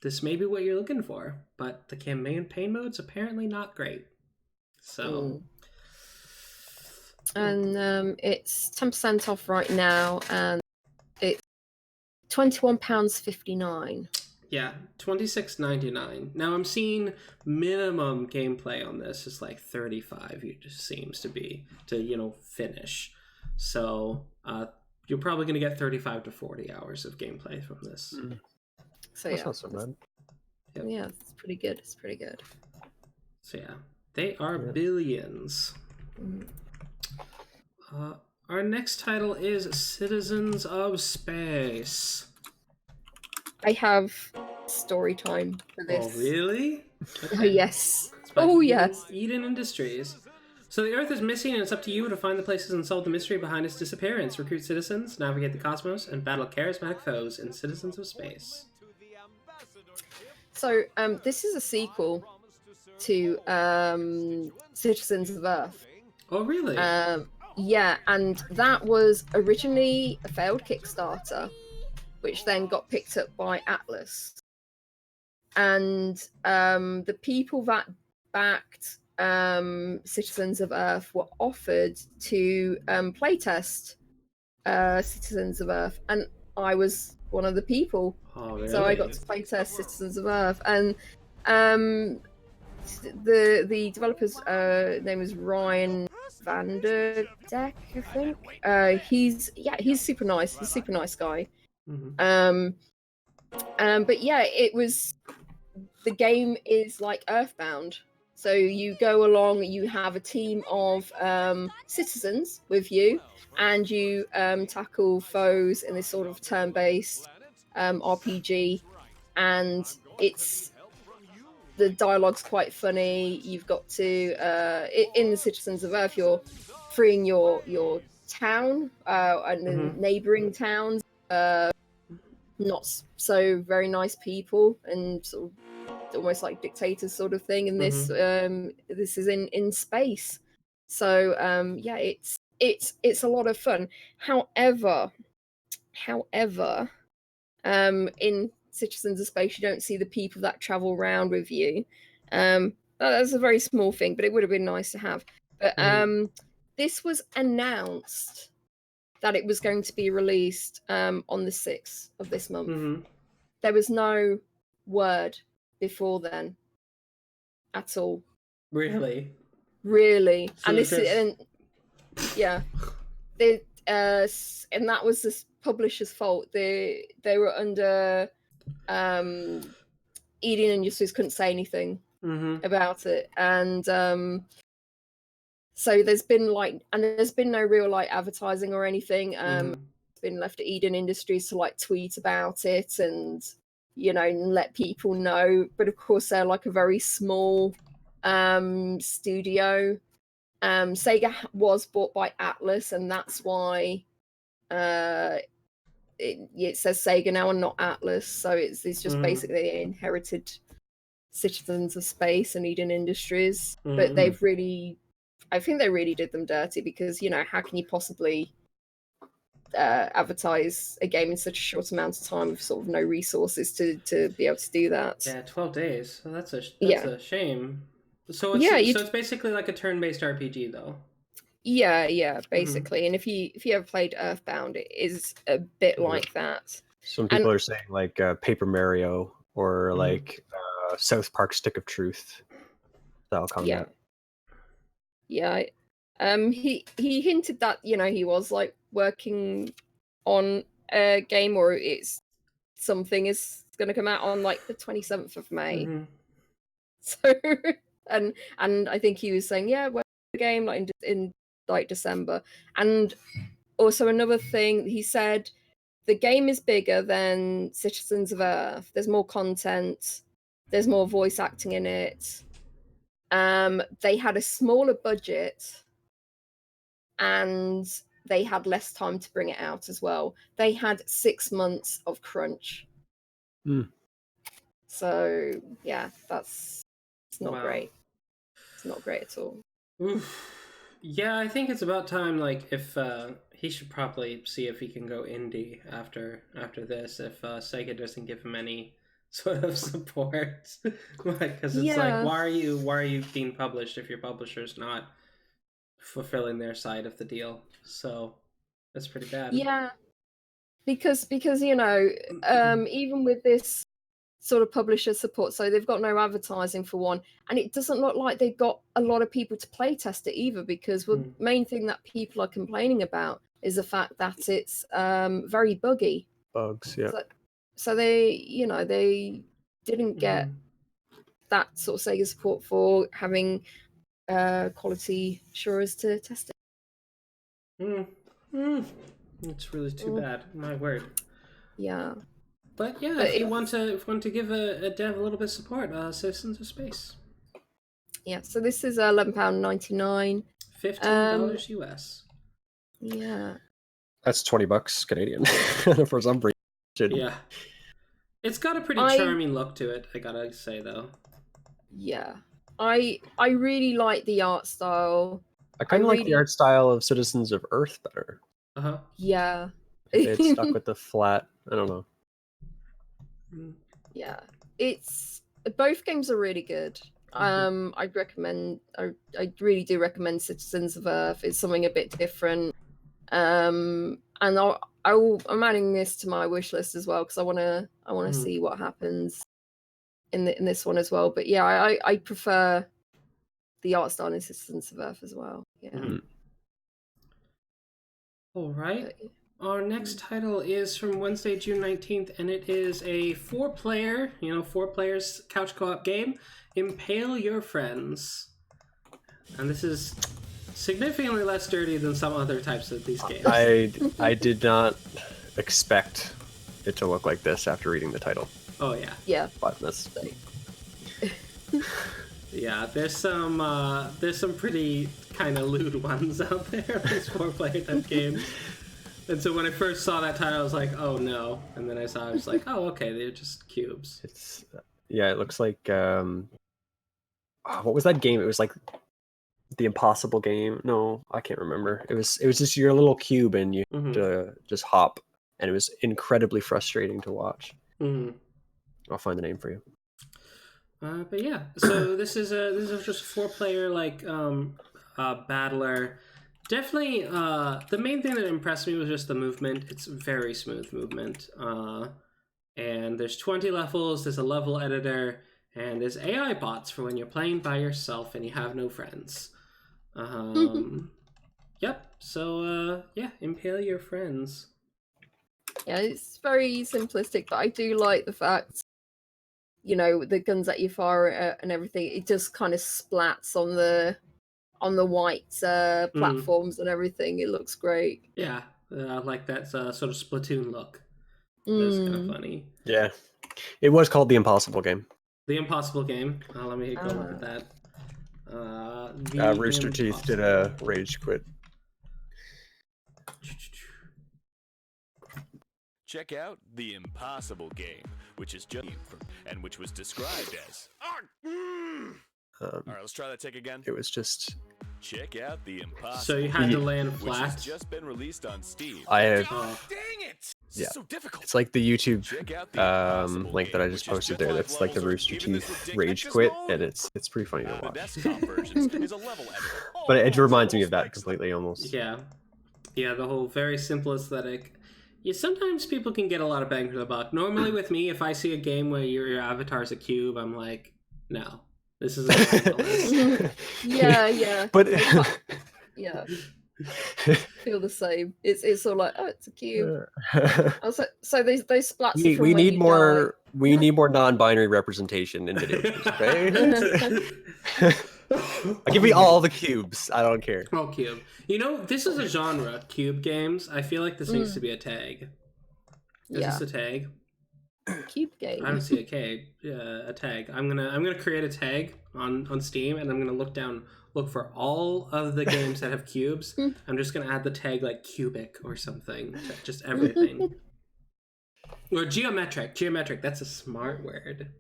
this may be what you're looking for. But the campaign mode's apparently not great. So and it's 10% off right now, and it's £21.59. Yeah, $26.99. Now I'm seeing minimum gameplay on this is like 35. It just seems to be to finish. So you're probably going to get 35 to 40 hours of gameplay from this. So That's not so bad. Yep. Yeah, it's pretty good. It's pretty good. So yeah, they are billions. Our next title is Citizens of Space. I have story time for this. Oh, really? Okay. Oh, yes. Yes. Eden Industries. So the Earth is missing, and it's up to you to find the places and solve the mystery behind its disappearance. Recruit citizens, navigate the cosmos, and battle charismatic foes in Citizens of Space. So this is a sequel to Citizens of Earth. Oh, really? Yeah, and that was originally a failed Kickstarter, which then got picked up by Atlas. And the people that backed Citizens of Earth were offered to playtest Citizens of Earth, and I was one of the people. Oh, really? So I got to playtest Citizens of Earth, and the developer's name is Ryan Vanderdeck, I think. He's super nice. He's a super nice guy. Mm-hmm. But yeah, the game is like Earthbound. So you go along, you have a team of citizens with you, and you tackle foes in this sort of turn-based RPG, and the dialogue's quite funny. You've got to in the Citizens of Earth, you're freeing your town and the neighboring towns, not so very nice people, and sort of almost like dictators sort of thing. And this is in space, so yeah, it's a lot of fun. However, in Citizens of Space, you don't see the people that travel around with you. That's a very small thing, but it would have been nice to have. But this was announced that it was going to be released on the 6th of this month. There was no word before then at all. Really? So and that was the publisher's fault. They were under Eden Industries couldn't say anything about it, and so there's been no real advertising or anything. It's been left to Eden Industries to tweet about it and let people know. But of course, they're a very small studio. Sega was bought by Atlas, and that's why it says Sega now and not Atlas. So it's just basically they inherited Citizens of Space and Eden Industries. But I think they really did them dirty, because how can you possibly advertise a game in such a short amount of time with sort of no resources to be able to do that? Yeah, 12 days. So that's a shame. So it's basically like a turn-based RPG, though. Yeah, basically. And if you ever played Earthbound, it is a bit like that. Some people are saying Paper Mario or South Park Stick of Truth style combat. Yeah. He hinted that he was working on a game, or something is going to come out on the 27th of May. So and I think he was saying the game in December. And also another thing, he said the game is bigger than Citizens of Earth. There's more content, there's more voice acting in it. They had a smaller budget, and they had less time to bring it out as well. They had 6 months of crunch. So yeah, it's not great. It's not great at all. Oof. Yeah, I think it's about time. If he should probably see if he can go indie after this. If Sega doesn't give him any sort of support, because it's why are you being published if your publisher's not fulfilling their side of the deal. So that's pretty bad. Yeah, because even with this sort of publisher support, so they've got no advertising for one, and it doesn't look like they've got a lot of people to play test it either, because the main thing that people are complaining about is the fact that it's very buggy. Bugs, yeah. So they didn't get that sort of Sega support for having quality assurers to test it. It's really too bad. My word. Yeah. But yeah, if you want to give a dev a little bit of support, Citizens of Space. Yeah, so this is £11.99. $15 US. Yeah. That's $20 Canadian for some reason. Yeah. It's got a pretty charming look to it, I gotta say, though. Yeah. I really like the art style. I kind of like the art style of Citizens of Earth better. Uh-huh. Yeah. It's stuck with the flat. I don't know. Yeah. Both games are really good. I'd recommend. I really do recommend Citizens of Earth. It's something a bit different. And I'm adding this to my wish list as well, because I want to see what happens in this one as well. But yeah, I prefer the art style in Citizens of Earth as well. Yeah. All right. Our next title is from Wednesday, June 19th, and it is a 4-player, 4 players couch co-op game, Impale Your Friends. And this is significantly less dirty than some other types of these games. I did not expect it to look like this after reading the title. Oh, yeah. Yeah. But this... Yeah, there's some pretty kind of lewd ones out there, these 4-player type games. And so when I first saw that title, I was like, oh no. And then I was like, oh, okay, they're just cubes. It looks like, what was that game? It was like the Impossible game. No, I can't remember. It was just your little cube and you had to just hop. And it was incredibly frustrating to watch. I'll find the name for you. But yeah, so this is just 4-player battler. Definitely, the main thing that impressed me was just the movement. It's very smooth movement. And there's 20 levels, there's a level editor, and there's AI bots for when you're playing by yourself and you have no friends. Yep, so yeah, Impale Your Friends. Yeah, it's very simplistic, but I do like the fact, the guns that you fire at and everything, it just kind of splats on the white platforms and everything. It looks great. Yeah, I like that sort of Splatoon look. That's kind of funny. Yeah, it was called the Impossible game. The Impossible game. Let me go look at that. Rooster Teeth did a rage quit. Check out the Impossible game, which is just and which was described as. All right, let's try that take again. It was just. Check out the Impossible. So you had to land flat. Which has just been released on Steam. I have. Oh, dang it! Yeah. So difficult. It's like the YouTube link that I just posted there. That's like the Rooster Teeth rage quit, and it's pretty funny to watch. The desktop version is a level editor. But it reminds me of that completely, almost. Yeah, the whole very simple aesthetic. Yeah, sometimes people can get a lot of bang for the buck. Normally with me, if I see a game where your avatar's a cube, I'm like, no, this isn't. Yeah. But yeah, feel the same. It's all like, oh, it's a cube. So those splats. We need more. We need more non-binary representation in video games. Okay. Give me all the cubes. I don't care. All cube. This is a genre, cube games. I feel like this needs to be a tag. Is this a tag? Cube game. I don't see a tag. I'm gonna create a tag on Steam, and I'm gonna look for all of the games that have cubes. I'm just gonna add the tag like cubic or something. Just everything. Or geometric. Geometric. That's a smart word.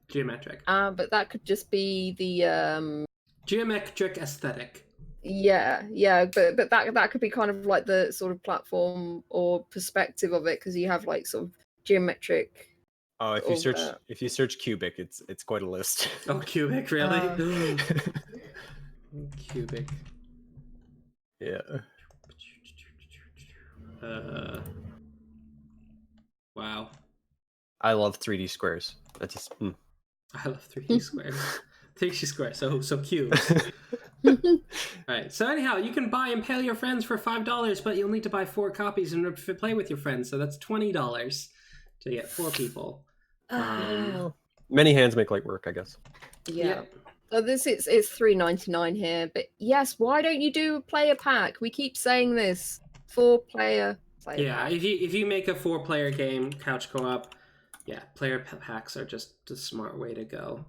Geometric. But that could just be the geometric aesthetic. Yeah, but that could be kind of like the sort of platform or perspective of it, because you have like sort of geometric. Oh, if you search cubic, it's quite a list. Oh, cubic, really? Cubic. Yeah. Wow. I love 3D squares. That's just. I love 3D squares. 3D squares, so cubes. Alright, so anyhow, you can buy Impale Your Friends for $5, but you'll need to buy 4 copies in order to play with your friends, so that's $20 to get 4 people. Many hands make light work, I guess. Yeah. So this is it's $3.99 here, but yes, why don't you do a player pack? We keep saying this. 4-player pack. If you make a 4-player game, couch co-op, player packs are just a smart way to go.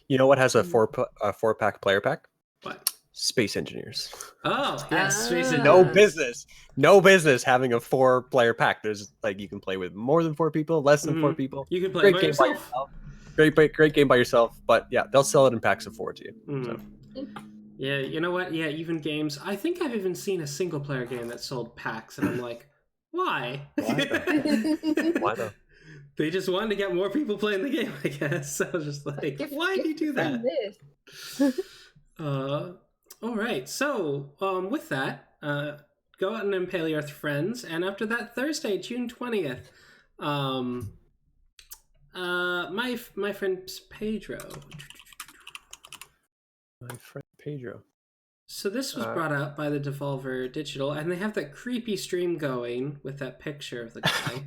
You know what has a 4-pack player pack? What? Space Engineers. Oh, yes. Space Engineers. No business having a 4-player pack. There's like you can play with more than 4 people, less than 4 people. You can play by yourself. Great game by yourself, but yeah, they'll sell it in packs of 4 to you. So. Yeah, you know what? Yeah, even games. I think I've even seen a single-player game that sold packs, and I'm like, why? Why though? They just wanted to get more people playing the game, I guess. I was just like, why do you do that? All right. So, with that, go out and impale your friends, and after that, Thursday, June 20th, my friend Pedro. My friend Pedro. So this was brought up by the Devolver Digital, and they have that creepy stream going with that picture of the guy.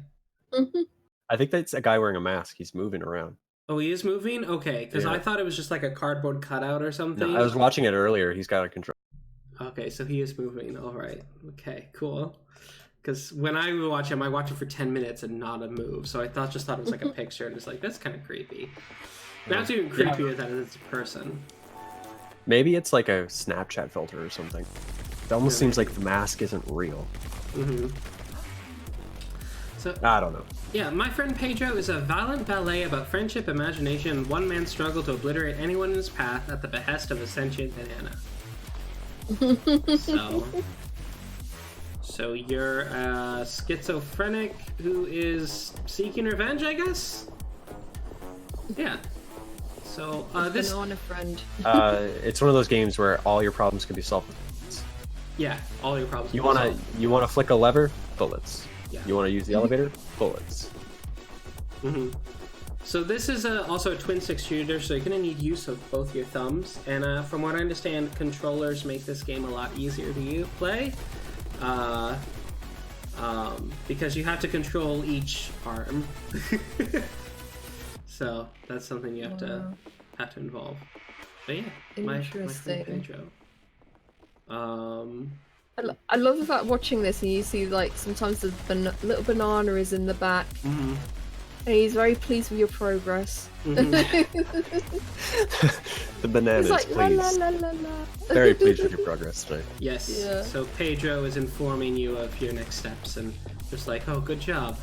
I think that's a guy wearing a mask. He's moving around. Oh, he is moving? Okay, because I thought it was just like a cardboard cutout or something. No, I was watching it earlier. He's got a control. Okay, so he is moving. All right. Okay, cool. Because when I watch him, I watch him for 10 minutes and not a move. So I just thought it was like a picture, and it's like, that's kind of creepy. That's even creepier than it's a person. Maybe it's like a Snapchat filter or something. It almost seems like the mask isn't real. So I don't know. Yeah, My Friend Pedro is a violent ballet about friendship, imagination, and one man's struggle to obliterate anyone in his path at the behest of a sentient banana. So you're a schizophrenic who is seeking revenge, I guess? Yeah. So this banana friend. It's one of those games where all your problems can be solved with bullets. Yeah, all your problems. You wanna flick a lever? Bullets. Yeah. You wanna use the elevator? Bullets. So this is also a twin-stick shooter, so you're going to need use of both your thumbs. And from what I understand, controllers make this game a lot easier to play. Because you have to control each arm. So that's something you have to involve. But yeah, my friend Pedro. I love the fact watching this and you see like sometimes the little banana is in the back. And he's very pleased with your progress. The banana is like, pleased. la, la, la, la. Very pleased with your progress today. Yes. Yeah. So Pedro is informing you of your next steps and just like, oh, good job.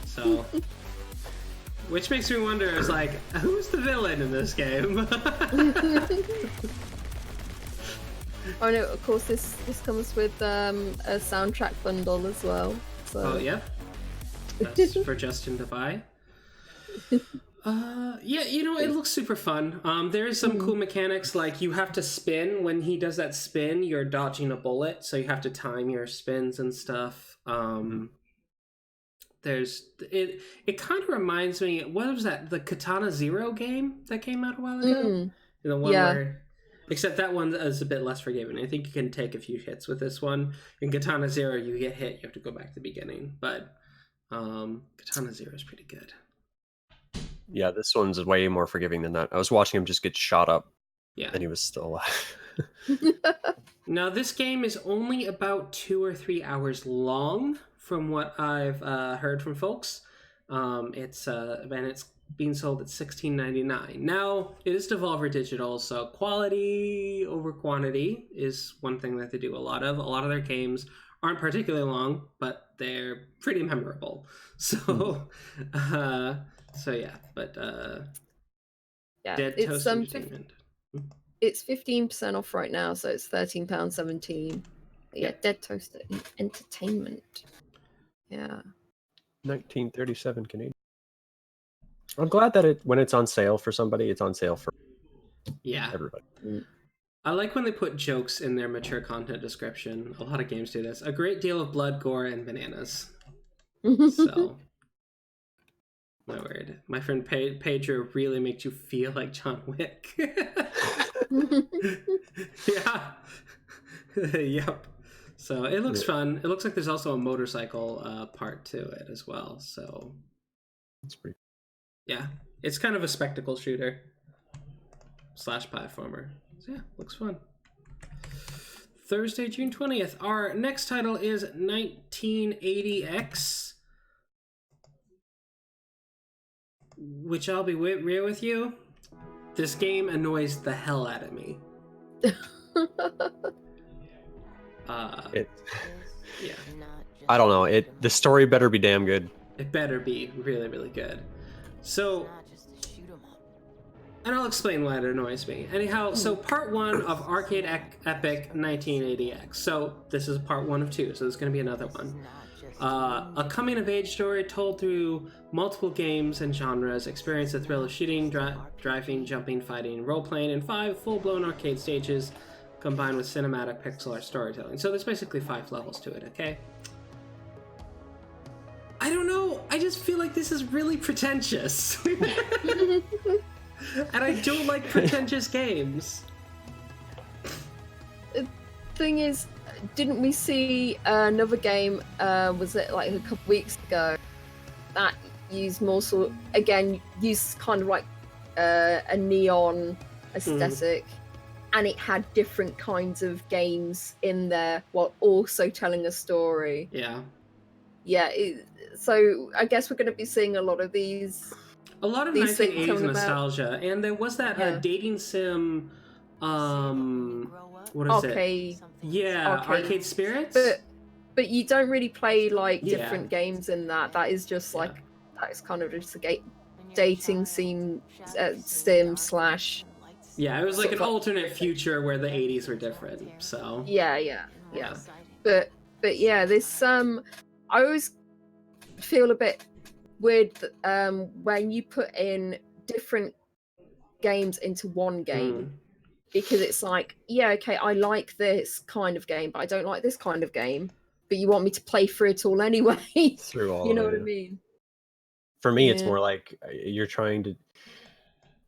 So, which makes me wonder, is like, who's the villain in this game? Oh no, of course this comes with a soundtrack bundle as well. So. Oh yeah? That's for Justin to buy. Yeah, you know, it looks super fun. There is some cool mechanics, like you have to spin. When he does that spin, you're dodging a bullet, so you have to time your spins and stuff. There's it kind of reminds me, what was that, the Katana Zero game that came out a while ago? The one where, except that one is a bit less forgiving. I think you can take a few hits with this one. In Katana Zero, you get hit, you have to go back to the beginning, but Katana Zero is pretty good. Yeah, this one's way more forgiving than that. I was watching him just get shot up. Yeah. And he was still alive. Now, this game is only about 2 or 3 hours long, from what I've heard from folks. It's being sold at $16.99. Now, it is Devolver Digital, so quality over quantity is one thing that they do a lot of. A lot of their games aren't particularly long, but they're pretty memorable. So, yeah, but Dead Toast Entertainment. It's 15% off right now, so it's £13.17. Yeah, Dead Toast Entertainment. Yeah. 1937 Canadian. I'm glad that when it's on sale for somebody, it's on sale for everybody. I like when they put jokes in their mature content description. A lot of games do this. A great deal of blood, gore, and bananas. So, my word. My friend Pedro really makes you feel like John Wick. Yeah. Yep. So it looks fun. It looks like there's also a motorcycle part to it as well. So That's pretty. Yeah, it's kind of a spectacle shooter / platformer. So yeah, looks fun. Thursday, June 20th. Our next title is 1980X, which I'll be real with you. This game annoys the hell out of me. Yeah. I don't know. The story better be damn good. It better be really, really good. So, and I'll explain why it annoys me. Anyhow, so part 1 of Arcade Epic 1980X. So this is part 1 of 2, so there's going to be another one. A coming-of-age story told through multiple games and genres. Experience the thrill of shooting, driving, jumping, fighting, role-playing in 5 full-blown arcade stages, combined with cinematic pixel art storytelling. So there's basically 5 levels to it, okay? I don't know. I just feel like this is really pretentious. And I don't like pretentious games. The thing is, didn't we see another game, was it like a couple weeks ago, that used more sort of, again, used kind of like a neon aesthetic, and it had different kinds of games in there while also telling a story. Yeah. Yeah, so I guess we're going to be seeing a lot of these. A lot of 1980s nostalgia, and there was that dating sim. What is arcade. it? Yeah, Arcade Spirits. But you don't really play like different games in that. That is just like that is kind of just a dating sim slash. Yeah, it was like an alternate future where the 80s were different. So yeah. But yeah, this I always feel a bit weird when you put in different games into one game, because it's like, yeah, okay, I like this kind of game, but I don't like this kind of game. But you want me to play through it all anyway. Through all, you know what I mean? For me, it's more like you're trying to.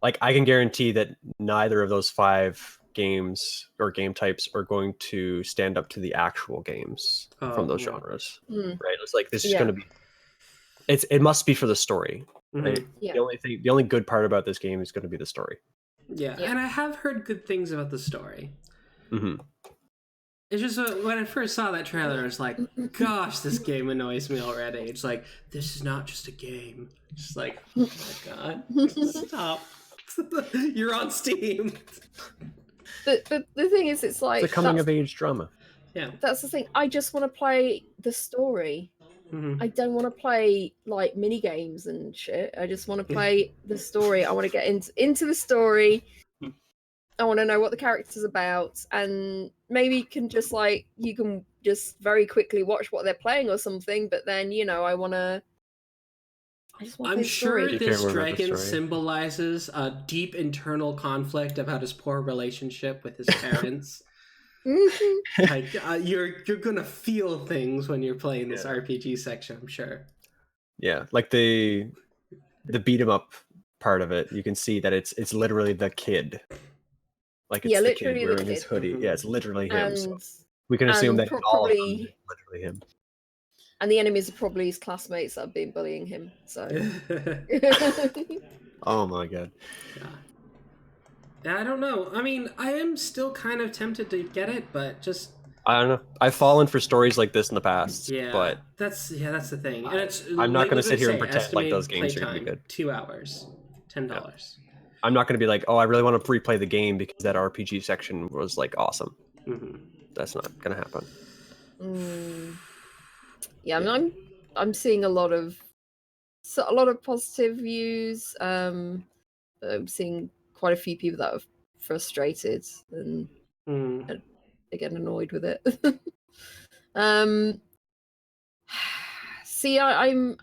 Like, I can guarantee that neither of those 5 games or game types are going to stand up to the actual games from those genres, right? It's like this is going to be. It must be for the story, right? Yeah. The only good part about this game is going to be the story. Yeah, and I have heard good things about the story. It's just when I first saw that trailer, I was like, gosh, this game annoys me already. It's like, this is not just a game. It's just like, oh my god, stop. You're on Steam. But the thing is, it's like it's a coming-of-age drama. Yeah, that's the thing. I just want to play the story. I don't want to play like mini games and shit. I just want to play the story. I want to get into the story. I want to know what the character's about, and maybe you can just very quickly watch what they're playing or something. But then I'm sure this dragon symbolizes a deep internal conflict about his poor relationship with his parents. Like, you're gonna feel things when you're playing this RPG section, I'm sure. Yeah, like the beat 'em up part of it, you can see that it's literally the kid. Like, it's the kid wearing his hoodie. Yeah, it's literally him. So we can assume that all of them is literally him. And the enemies are probably his classmates that have been bullying him. So. Oh my god. Yeah, I don't know. I mean, I am still kind of tempted to get it, but just I don't know. I've fallen for stories like this in the past. Yeah, but that's the thing. And it's I'm not going to sit here and pretend like those games are going to be good. 2 hours, $10. Yeah. I'm not going to be like, oh, I really want to replay the game because that RPG section was like awesome. That's not going to happen. Yeah, I mean, I'm seeing a lot of positive views. I'm seeing quite a few people that are frustrated and again annoyed with it. See, I'm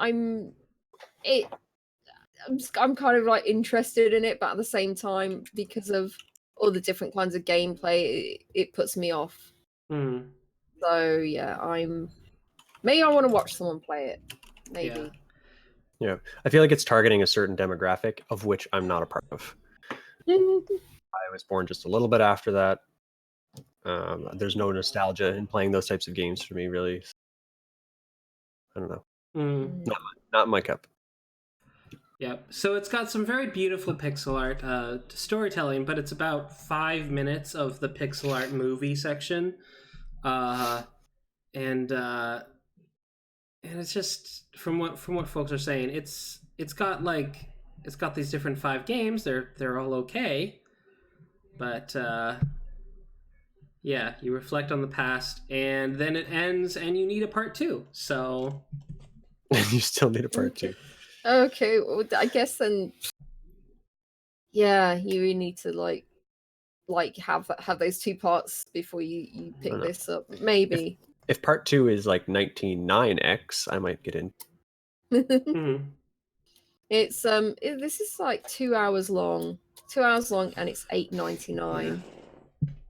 kind of like interested in it, but at the same time, because of all the different kinds of gameplay, it puts me off. So yeah, maybe I want to watch someone play it. Maybe. Yeah, I feel like it's targeting a certain demographic of which I'm not a part of. I was born just a little bit after that. There's no nostalgia in playing those types of games for me, really. I don't know. Not my cup. Yep. So it's got some very beautiful pixel art storytelling, but it's about 5 minutes of the pixel art movie section, and it's just from what folks are saying, it's got these different 5 games. They're all okay, but yeah, you reflect on the past, and then it ends, and you need a part 2. So you still need a part 2. Okay, well, I guess then, yeah, you really need to like have those 2 parts before you pick this up. Maybe if part 2 is like 19.9x, I might get in. It's this is like 2 hours long, and it's $8.99.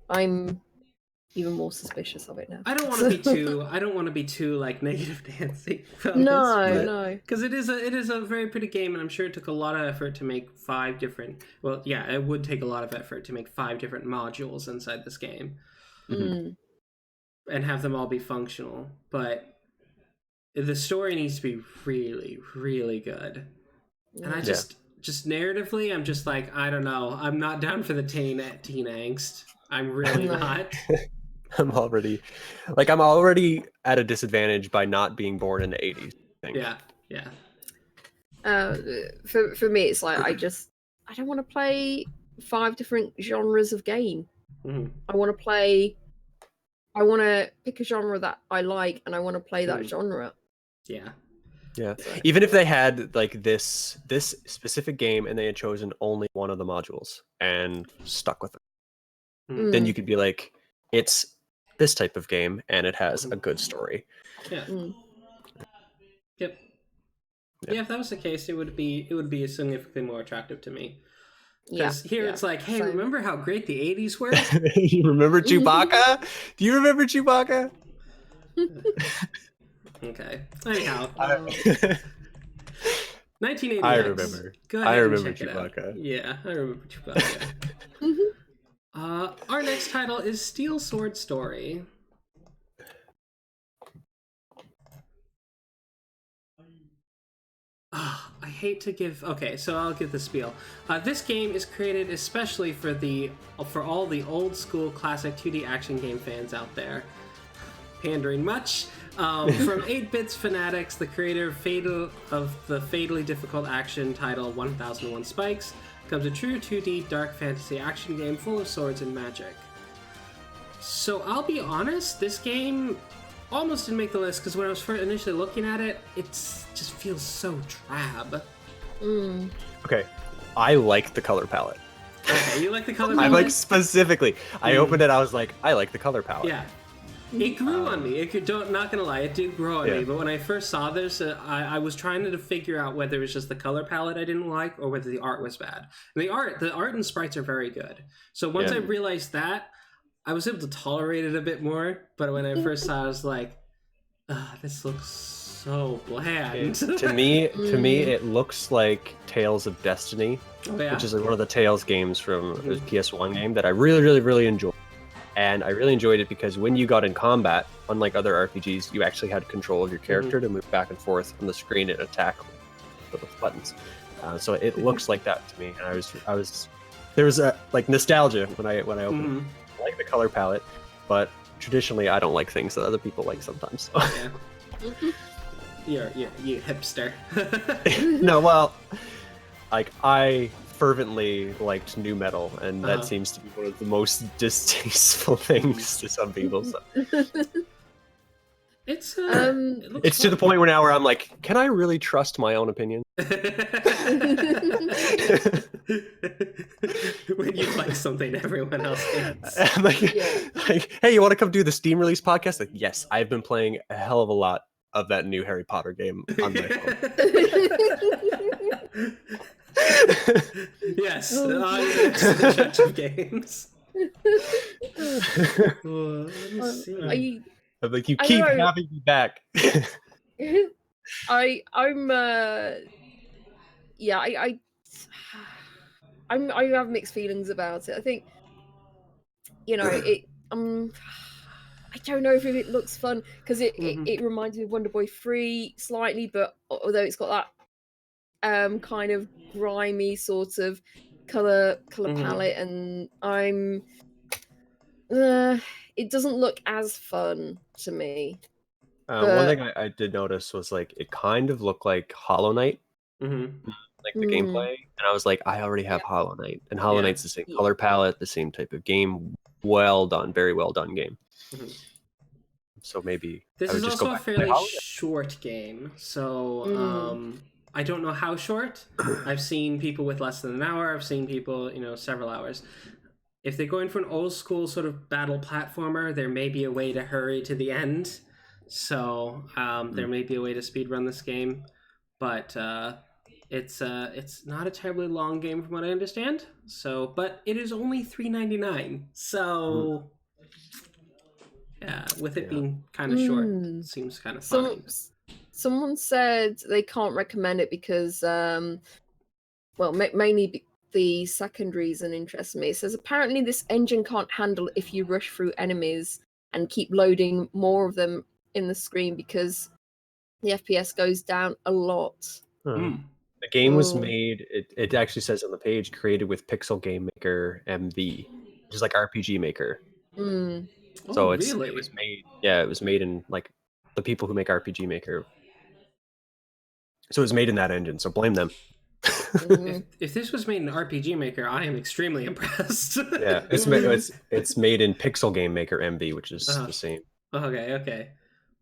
I'm even more suspicious of it now. I don't want to be too like negative Nancy about no, because it is a very pretty game, and I'm sure it took a lot of effort to make 5 different. Well, yeah, it would take a lot of effort to make 5 different modules inside this game, and have them all be functional. But the story needs to be really, really good, and I just narratively, I'm just like, I don't know, I'm not down for the teen angst. I'm really not. I'm already at a disadvantage by not being born in the 80s. I think. Yeah. For me, it's like I don't want to play 5 different genres of game. I want to pick a genre that I like, and I want to play that genre. Yeah. Even if they had like this specific game and they had chosen only one of the modules and stuck with it, then you could be like, it's this type of game and it has a good story. Yep. Yeah, if that was the case, it would be significantly more attractive to me. Because it's like, hey, remember how great the 80s were? You remember Chewbacca? Do you remember Chewbacca? Okay. Anyhow. 1989. I remember. Go ahead. I remember and check Chewbacca. Yeah, I remember Chewbacca. Our next title is Steel Sword Story. I hate to give... Okay, so I'll give the spiel. This game is created especially for all the old school classic 2D action game fans out there. Pandering much. From 8-Bits fanatics, the creator of the fatally difficult action title 1001 Spikes, comes a true 2D dark fantasy action game full of swords and magic. So I'll be honest, this game almost didn't make the list because when I was initially looking at it, it just feels so drab. Okay, I like the color palette. Okay, you like the color palette? I like specifically. I opened it, I was like, I like the color palette. Yeah. It grew on me. Not gonna lie, it did grow on me. But when I first saw this, I was trying to figure out whether it was just the color palette I didn't like or whether the art was bad. And the art and sprites are very good. So once I realized that, I was able to tolerate it a bit more. But when I first saw it, I was like, this looks so bland. To me, it looks like Tales of Destiny, which is one of the Tales games from the PS1 game that I really, really, really enjoyed. And I really enjoyed it because when you got in combat, unlike other RPGs, you actually had control of your character to move back and forth on the screen and attack with buttons. So it looks like that to me. And there was a like nostalgia when I opened. I like the color palette, but traditionally I don't like things that other people like sometimes. You hipster. No, well, like I fervently liked nu metal, and that seems to be one of the most distasteful things to some people. So. It's to the point where I'm like, can I really trust my own opinion? When you like something everyone else hates. I'm like, hey, you want to come do the Steam release podcast? Like, yes, I've been playing a hell of a lot of that new Harry Potter game on my phone. Yes, the judge of games. Let me see. I'm like, you I keep know. having me back. I have mixed feelings about it. I think, you know, I don't know if it looks fun because it reminds me of Wonder Boy 3 slightly, but although it's got that kind of grimy sort of color palette, and it doesn't look as fun to me. One thing I did notice was like it kind of looked like Hollow Knight, like the gameplay, and I was like, I already have Hollow Knight, and Hollow Knight's the same color palette, the same type of game. Well done, very well done game. So maybe this I would is just also go a back fairly short game, so I don't know how short. I've seen people with less than an hour. I've seen people, several hours. If they're going for an old school sort of battle platformer, there may be a way to hurry to the end. So there may be a way to speedrun this game, but it's not a terribly long game from what I understand. So, but it is only $3.99. So yeah, with it being kind of short, it seems kind of fine. Someone said they can't recommend it because, mainly the second reason interests me. It says apparently this engine can't handle if you rush through enemies and keep loading more of them in the screen because the FPS goes down a lot. The game was made, it actually says on the page, created with Pixel Game Maker MV, which is like RPG Maker. So it was made, it was made in like the people who make RPG Maker. So it was made in that engine, so blame them. If this was made in RPG Maker, I am extremely impressed. Yeah, it's made in Pixel Game Maker MV, which is the same. Okay.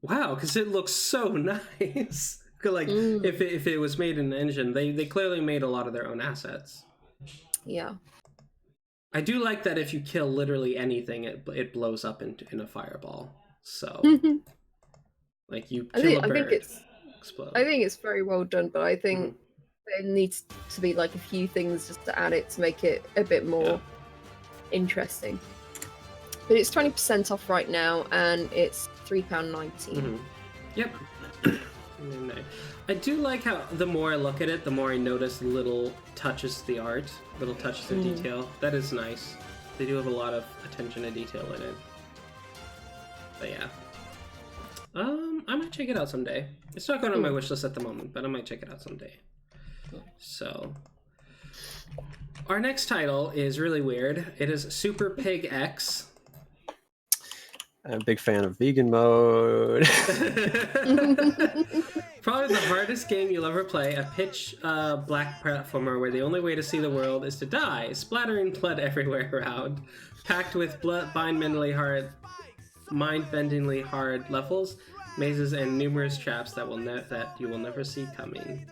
Wow, because it looks so nice. Like if it was made in an engine, they clearly made a lot of their own assets. Yeah. I do like that if you kill literally anything, it blows up in a fireball. So, like you kill a bird, explode. I think it's very well done, but I think there needs to be like a few things just to add it to make it a bit more interesting. But it's 20% off right now, and it's £3.19. Yep. I do like how the more I look at it, the more I notice little touches to the art, little touches of detail. That is nice. They do have a lot of attention to detail in it. But yeah. I might check it out someday. It's not going on my wish list at the moment, but I might check it out someday. So, our next title is really weird. It is Super Pig X. I'm a big fan of vegan mode. Probably the hardest game you'll ever play, a pitch black platformer where the only way to see the world is to die, splattering blood everywhere around, packed with mind-bendingly hard levels, mazes, and numerous traps that you will never see coming.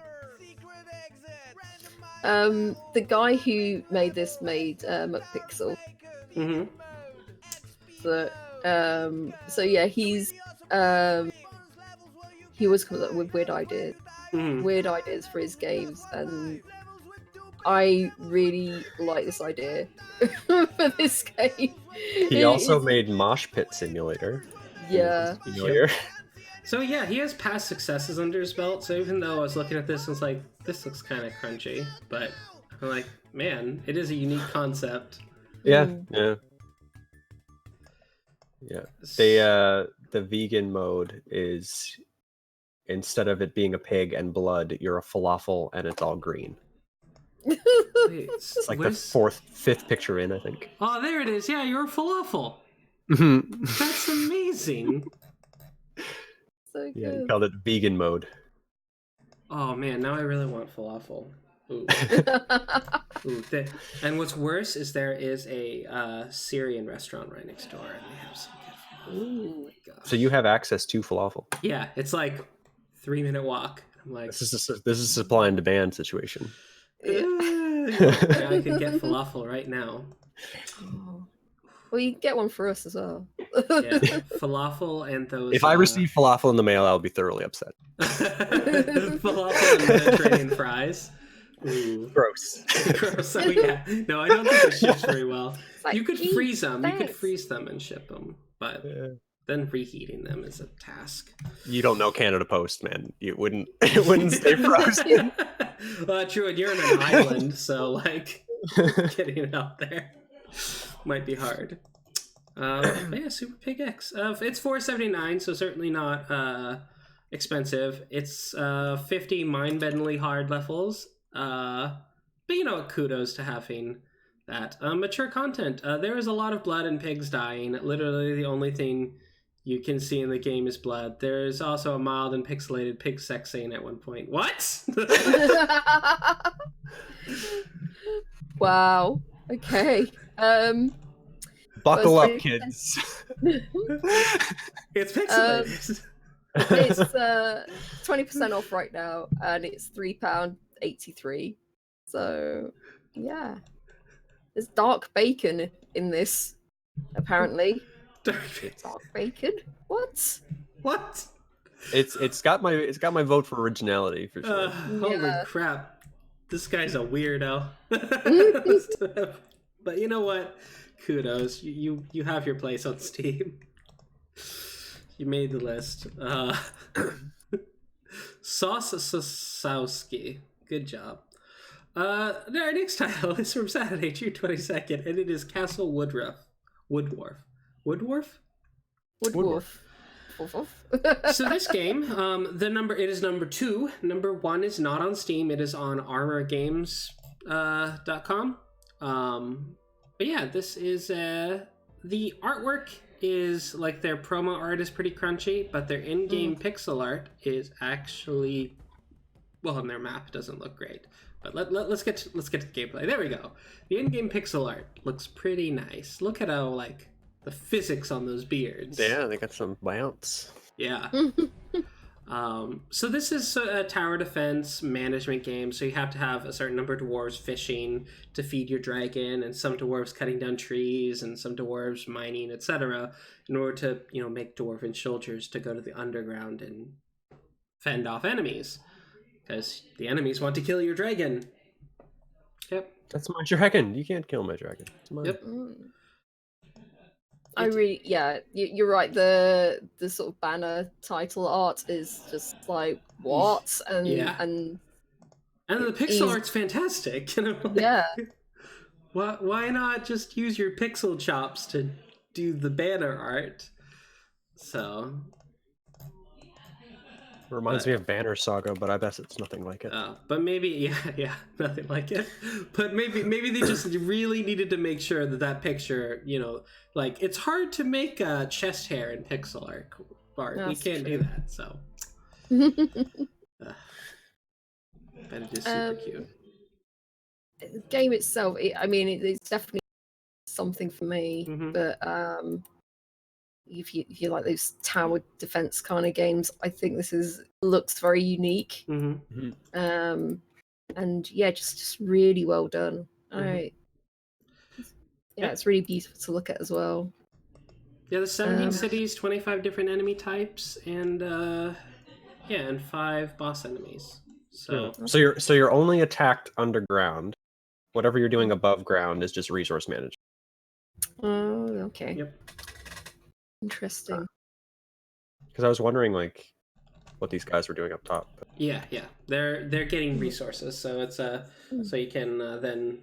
The guy who made this made McPixel. So yeah, he was coming up with weird ideas for his games, and I really like this idea for this game. He also made Mosh Pit Simulator. Yeah. So yeah, he has past successes under his belt, so even though I was looking at this and was like, this looks kind of crunchy, but I'm like, man, it is a unique concept. Yeah. The vegan mode is, instead of it being a pig and blood, you're a falafel and it's all green. Wait, it's like the fifth picture in, I think. Oh, there it is. Yeah, you're a falafel. That's amazing. So good. Yeah, he called it vegan mode. Oh man, now I really want falafel. Ooh. And what's worse is there is a Syrian restaurant right next door, and they have some good falafel. Oh my gosh. So you have access to falafel? Yeah, it's like 3-minute walk. I'm like, this is a supply and demand situation. Yeah, I could get falafel right now. Oh. Well, you can get one for us as well. Falafel and those... If I receive falafel in the mail, I'll be thoroughly upset. Falafel and Mediterranean fries. Ooh. Gross. Gross. Oh yeah. No, I don't think it ships very well. Like, You could gee, freeze them. You could thanks. freeze them and ship them, but then reheating them is a task. You don't know Canada Post, man. It wouldn't stay frozen. True, and you're on an island, so like getting it out there might be hard. But yeah, Super Pig X. It's $4.79, so certainly not expensive. It's 50 mind-bendingly hard levels. But you know what? Kudos to having that. Mature content. There is a lot of blood and pigs dying. Literally, the only thing you can see in the game is blood. There's also a mild and pixelated pig sex scene at one point. What? Wow. Okay. Buckle up, First- kids. It's pixelated. It's 20% off right now, and it's £3.83. So yeah, there's dark bacon in this. Apparently, dark bacon. What? What? It's got my vote for originality for sure. Holy crap! This guy's a weirdo. But you know what? Kudos. You have your place on Steam. You made the list. Sosig. Good job. Our next title is from Saturday, June 22nd, and it is Castle Woodwarf. Woodwarf? So this game, it is number 2. Number 1 is not on Steam. It is on armorgames.com. But yeah, this is the artwork is like their promo art is pretty crunchy, but their in-game pixel art is actually, well, on their map doesn't look great. But let's get to the gameplay. There we go. The in-game pixel art looks pretty nice. Look at how like the physics on those beards. Yeah, they got some bounce. Yeah. So this is a tower defense management game. So you have to have a certain number of dwarves fishing to feed your dragon, and some dwarves cutting down trees, and some dwarves mining, etc., in order to make dwarven soldiers to go to the underground and fend off enemies, because the enemies want to kill your dragon. Yep. That's my dragon. You can't kill my dragon. It's mine. Yep. You're right. The sort of banner title art is just like what, and the pixel art's fantastic. Yeah. Why not just use your pixel chops to do the banner art? So reminds me of Banner Saga, but I bet it's nothing like it. But maybe, nothing like it. But maybe they just really needed to make sure that picture, like it's hard to make chest hair in pixel art. We can't do that, so. But it is super cute. The game itself, it's definitely something for me. But if you like those tower defense kind of games, I think this looks very unique. And yeah, just really well done. It's really beautiful to look at as well. Yeah, there's 17 cities, 25 different enemy types, and and 5 boss enemies. So you're only attacked underground. Whatever you're doing above ground is just resource management. Oh, okay. Yep. Interesting. Because I was wondering what these guys were doing up top. But... Yeah, they're getting resources, so it's so you can then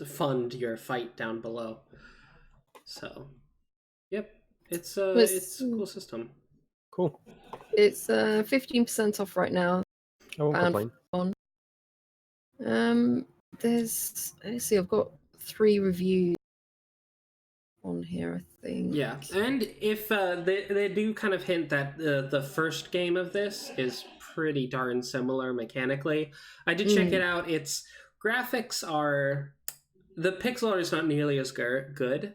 fund your fight down below. So, yep, it's a cool system. Cool. It's 15% off right now. I won't complain. Let's see, I've got 3 reviews on here, I think. Yeah, and if they do kind of hint that the first game of this is pretty darn similar mechanically. I did check it out. Its graphics are, the pixel art is not nearly as good,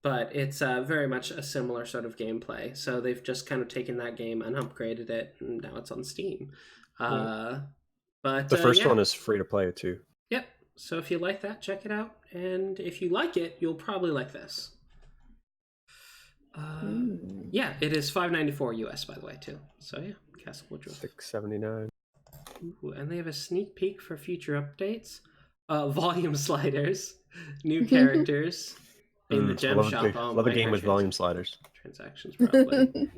but it's very much a similar sort of gameplay. So they've just kind of taken that game and upgraded it, and now it's on Steam. But the first one is free to play too. Yep. So if you like that, check it out, and if you like it, you'll probably like this. Yeah, it is $5.94 US, by the way, too. So yeah, Castle Woodwarf. $6.79. Ooh, and they have a sneak peek for future updates. Volume sliders, new characters in the gem shop. Love a game with volume sliders. Transactions, probably.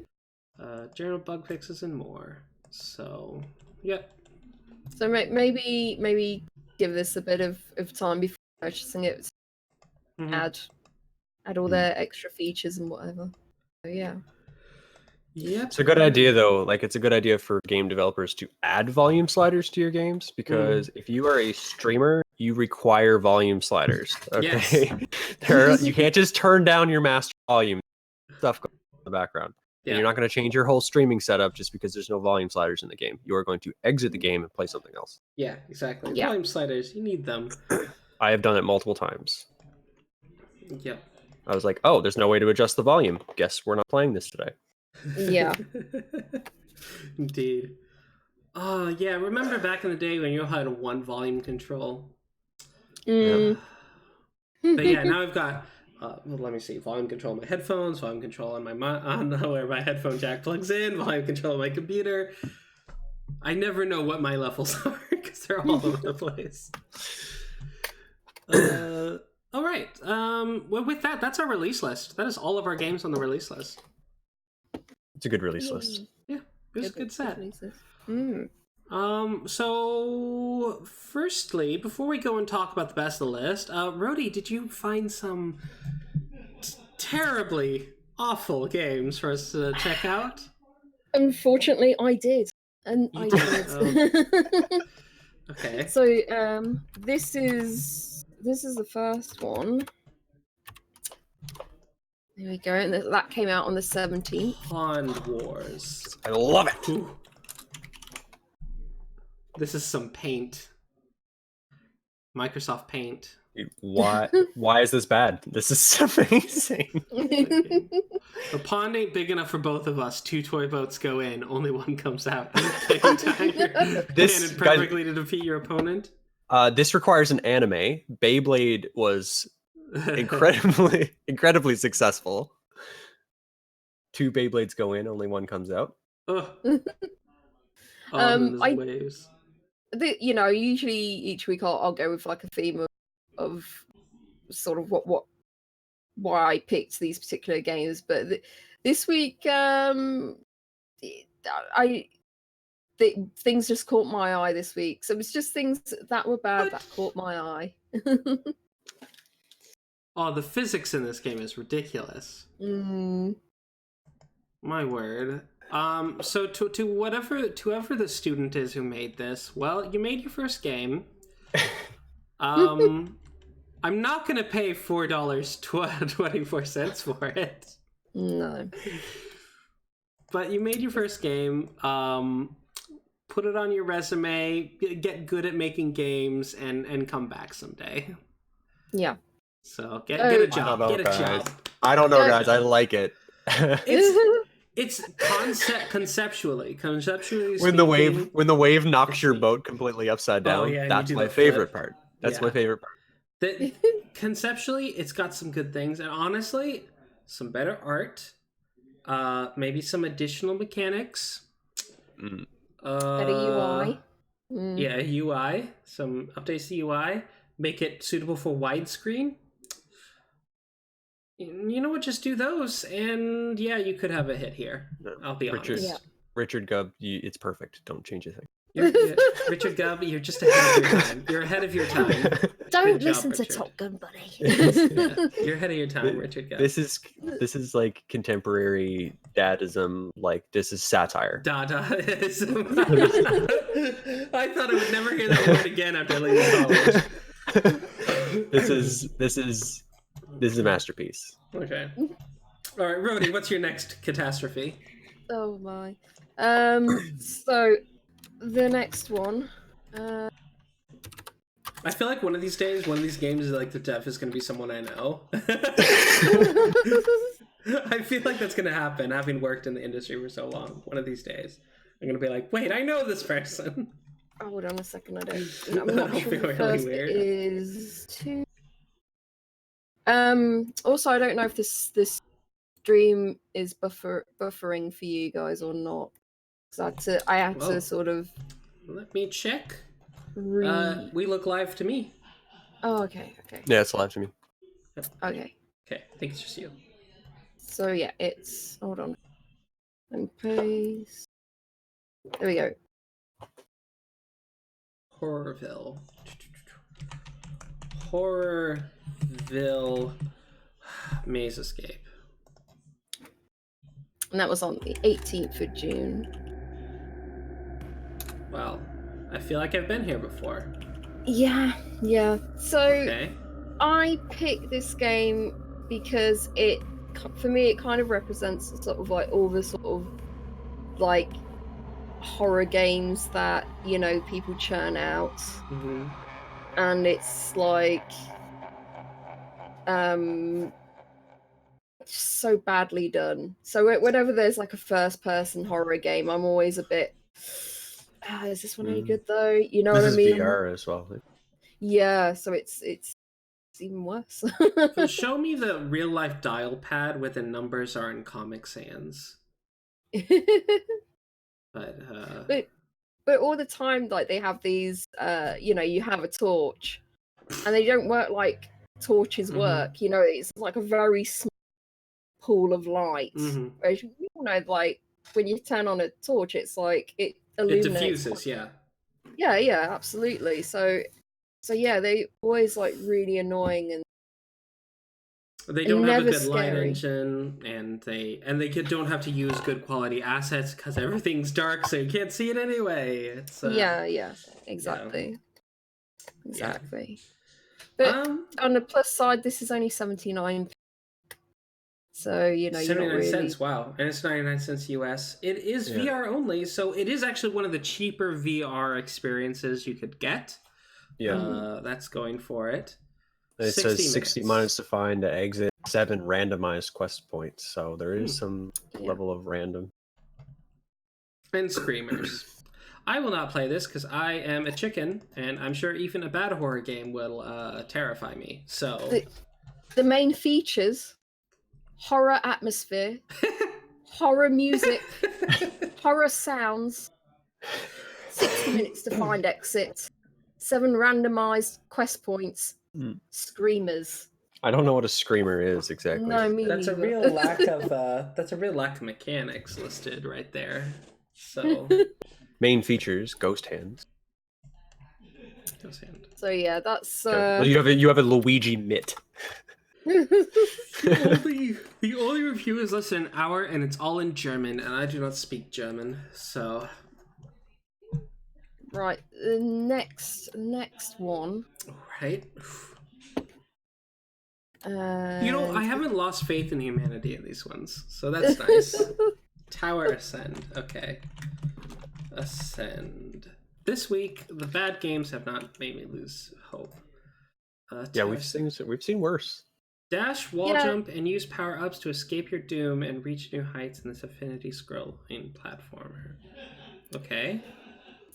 General bug fixes and more. So, yeah. So maybe give this a bit of time before purchasing it. Add all their extra features and whatever. So yeah. Yep. It's a good idea though. Like it's a good idea for game developers to add volume sliders to your games because if you are a streamer, you require volume sliders. Okay. Yes. You can't just turn down your master volume. Stuff going on in the background. Yeah. And you're not going to change your whole streaming setup just because there's no volume sliders in the game. You are going to exit the game and play something else. Yeah, exactly. Yeah. Volume sliders, you need them. I have done it multiple times. Yep. I was like, oh, there's no way to adjust the volume. Guess we're not playing this today. Yeah. Indeed. Oh, yeah. Remember back in the day when you had one volume control? Mm. But yeah, now I've got, let me see, volume control on my headphones, volume control on where my headphone jack plugs in, volume control on my computer. I never know what my levels are because they're all over the place. All right. Well, with that, that's our release list. That is all of our games on the release list. It's a good release list. Yeah, it was a good set. Mm. So firstly, before we go and talk about the best of the list, Rhodey, did you find some terribly awful games for us to check out? Unfortunately, I did. And You I did? did. Okay. So this is the first one. There we go. And that came out on the 17th. Pond Wars. I love it. Ooh. This is some Paint. Microsoft Paint. Why is this bad? This is amazing. The pond ain't big enough for both of us. 2 toy boats go in. Only one comes out. This perfectly to defeat your opponent. This requires an anime. Beyblade was incredibly successful. 2 Beyblades go in. Only one comes out. Waves. Usually each week I'll go with like a theme of sort of why I picked these particular games, but this week things just caught my eye this week. So it's just things that were bad that caught my eye. Oh, the physics in this game is ridiculous. My word. So to whoever the student is who made this, well, you made your first game. I'm not gonna pay $4.24 for it. No. But you made your first game. Put it on your resume. Get good at making games, and come back someday. Yeah. So get a job. Get a job. I don't know, guys. I like it. It's conceptually when the wave knocks your boat completely upside down. That's my favorite part. That's my favorite part. Conceptually, it's got some good things, and honestly, some better art. Maybe some additional mechanics. Better UI. Yeah, UI. Some updates to UI. Make it suitable for widescreen. You know what? Just do those, and yeah, you could have a hit here. I'll be honest. Yeah. Richard Gubb, it's perfect. Don't change a thing. Richard Gubb, you're just ahead of your time. You're ahead of your time. Don't listen to Topgunbunny. You're ahead of your time, Richard Gubb. This is like contemporary dadism. Like this is satire. Dadaism. I thought I would never hear that word again after leaving college. This is a masterpiece. Okay. All right, Rhodey, what's your next catastrophe? Oh my. So the next one. I feel like one of these days, one of these games is like the dev is going to be someone I know. I feel like that's going to happen, having worked in the industry for so long. One of these days, I'm going to be like, wait, I know this person. Oh, hold on a second, I'm not sure the first is 2. Also, I don't know if this stream is buffering for you guys or not. Because I had to sort of Let me check. Re... We look live to me. Oh, okay, okay. Yeah, it's live to me. Okay. Okay, I think it's just you. So yeah, it's... Hold on. And paste. There we go. Horrorville. Horrorville Maze Escape. And that was on the 18th of June. Well, I feel like I've been here before. Yeah. So Okay. I picked this game because for me, it kind of represents sort of like all the sort of like horror games that, you know, people churn out. Mm-hmm. And it's like, so badly done. So whenever there's like a first-person horror game, I'm always a bit, is this one any good though? You know This what I is mean? VR as well. Yeah, so it's even worse. So show me the real-life dial pad where the numbers are in Comic Sans. But but all the time, like they have these, you know, you have a torch, and they don't work like torches work. You know, it's like a very small pool of light. Whereas you know, like when you turn on a torch, it's like it illuminates. It diffuses, yeah. Yeah, absolutely. So yeah, they always like really annoying and they don't have a good scary. light engine, and they don't have to use good quality assets because everything's dark, so you can't see it anyway. It's yeah, exactly. But on the plus side, this is only 79. So, you know, 79 really... cents, wow. And it's 99 cents US. It is VR only, so it is actually one of the cheaper VR experiences you could get. Yeah. That's going for it. It says 60 minutes to find the exit, 7 randomized quest points. So there is some level of random. And screamers. I will not play this because I am a chicken, and I'm sure even a bad horror game will terrify me. So the main features: horror atmosphere, horror music, horror sounds, 60 minutes to find exit, 7 randomized quest points, screamers. I don't know what a screamer is exactly. No, me that's neither. a real lack of mechanics listed right there. So main features: ghost hands. So yeah, that's you have a Luigi mitt. The only review is less than an hour, and it's all in German, and I do not speak German, so right. The next one. Right. You know, I haven't lost faith in humanity in these ones, so that's nice. Tower Ascend. Okay. Ascend. This week, the bad games have not made me lose hope. Yeah, we've seen worse. Dash, wall jump, and use power-ups to escape your doom and reach new heights in this affinity scrolling platformer. Okay.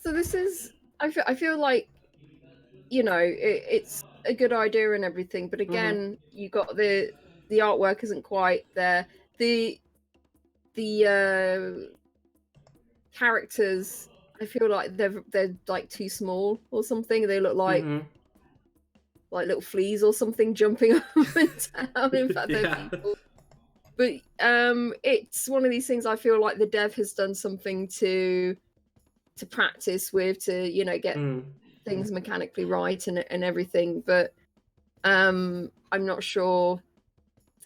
So this is... I feel like, you know, it's a good idea and everything, but again, you got the artwork isn't quite there. The characters, I feel like they're like too small or something. They look like little fleas or something jumping up and down. In fact, they're people. But it's one of these things. I feel like the dev has done something to practice with, to, you know, get things mechanically right and everything. But I'm not sure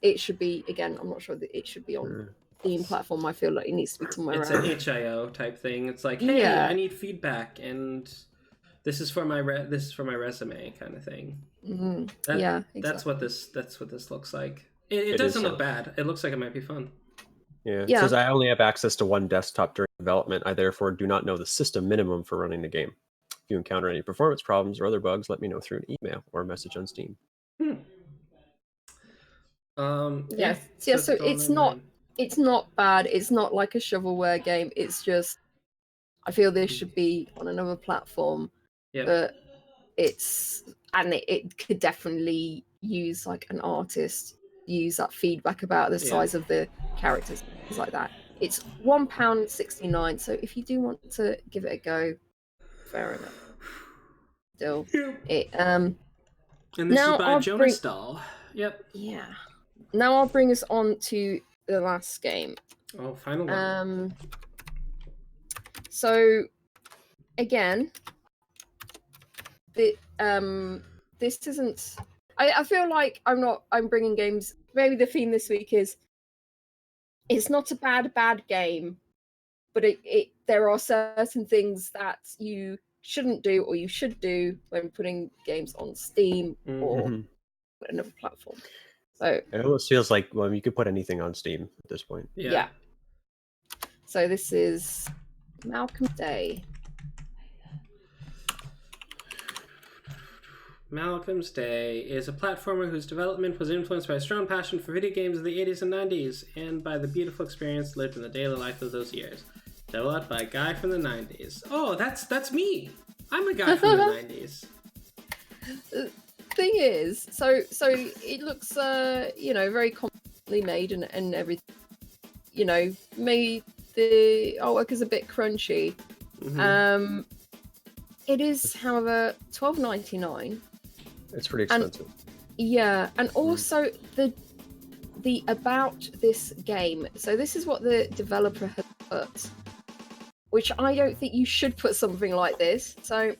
it should be. Again, I'm not sure that it should be on Steam platform. I feel like it needs to be somewhere else. It's an HIO type thing. It's like, hey, I need feedback, and this is for my resume kind of thing. Exactly. That's what this looks like. It doesn't look bad. It looks like it might be fun. Yeah. It says I only have access to one desktop during development. I therefore do not know the system minimum for running the game. If you encounter any performance problems or other bugs, let me know through an email or a message on Steam. So it's not bad. It's not like a shovelware game. It's just, I feel this should be on another platform. But it could definitely use like an artist, use that feedback about the size of the characters, things like that. It's £1.69. So if you do want to give it a go, fair enough. Still, Yep. it And this now is by I'll Jonas Dahl. Yep. Yeah. Now I'll bring us on to the last game. Oh, final one. So again, this isn't. I feel like I'm bringing games. Maybe the theme this week is it's not a bad game, but there are certain things that you shouldn't do or you should do when putting games on Steam or another platform. So it almost feels like, well, you could put anything on Steam at this point. Yeah. So this is Malcolm's Day. Malcolm's Day is a platformer whose development was influenced by a strong passion for video games of the 80s and 90s, and by the beautiful experience lived in the daily life of those years. Developed by a guy from the 90s. Oh, that's me! I'm a guy from the 90s. Thing is, so it looks, very competently made and everything. Maybe the artwork is a bit crunchy. It is, however, $12.99. It's pretty expensive. And also the about this game. So this is what the developer has put, which I don't think you should put something like this. So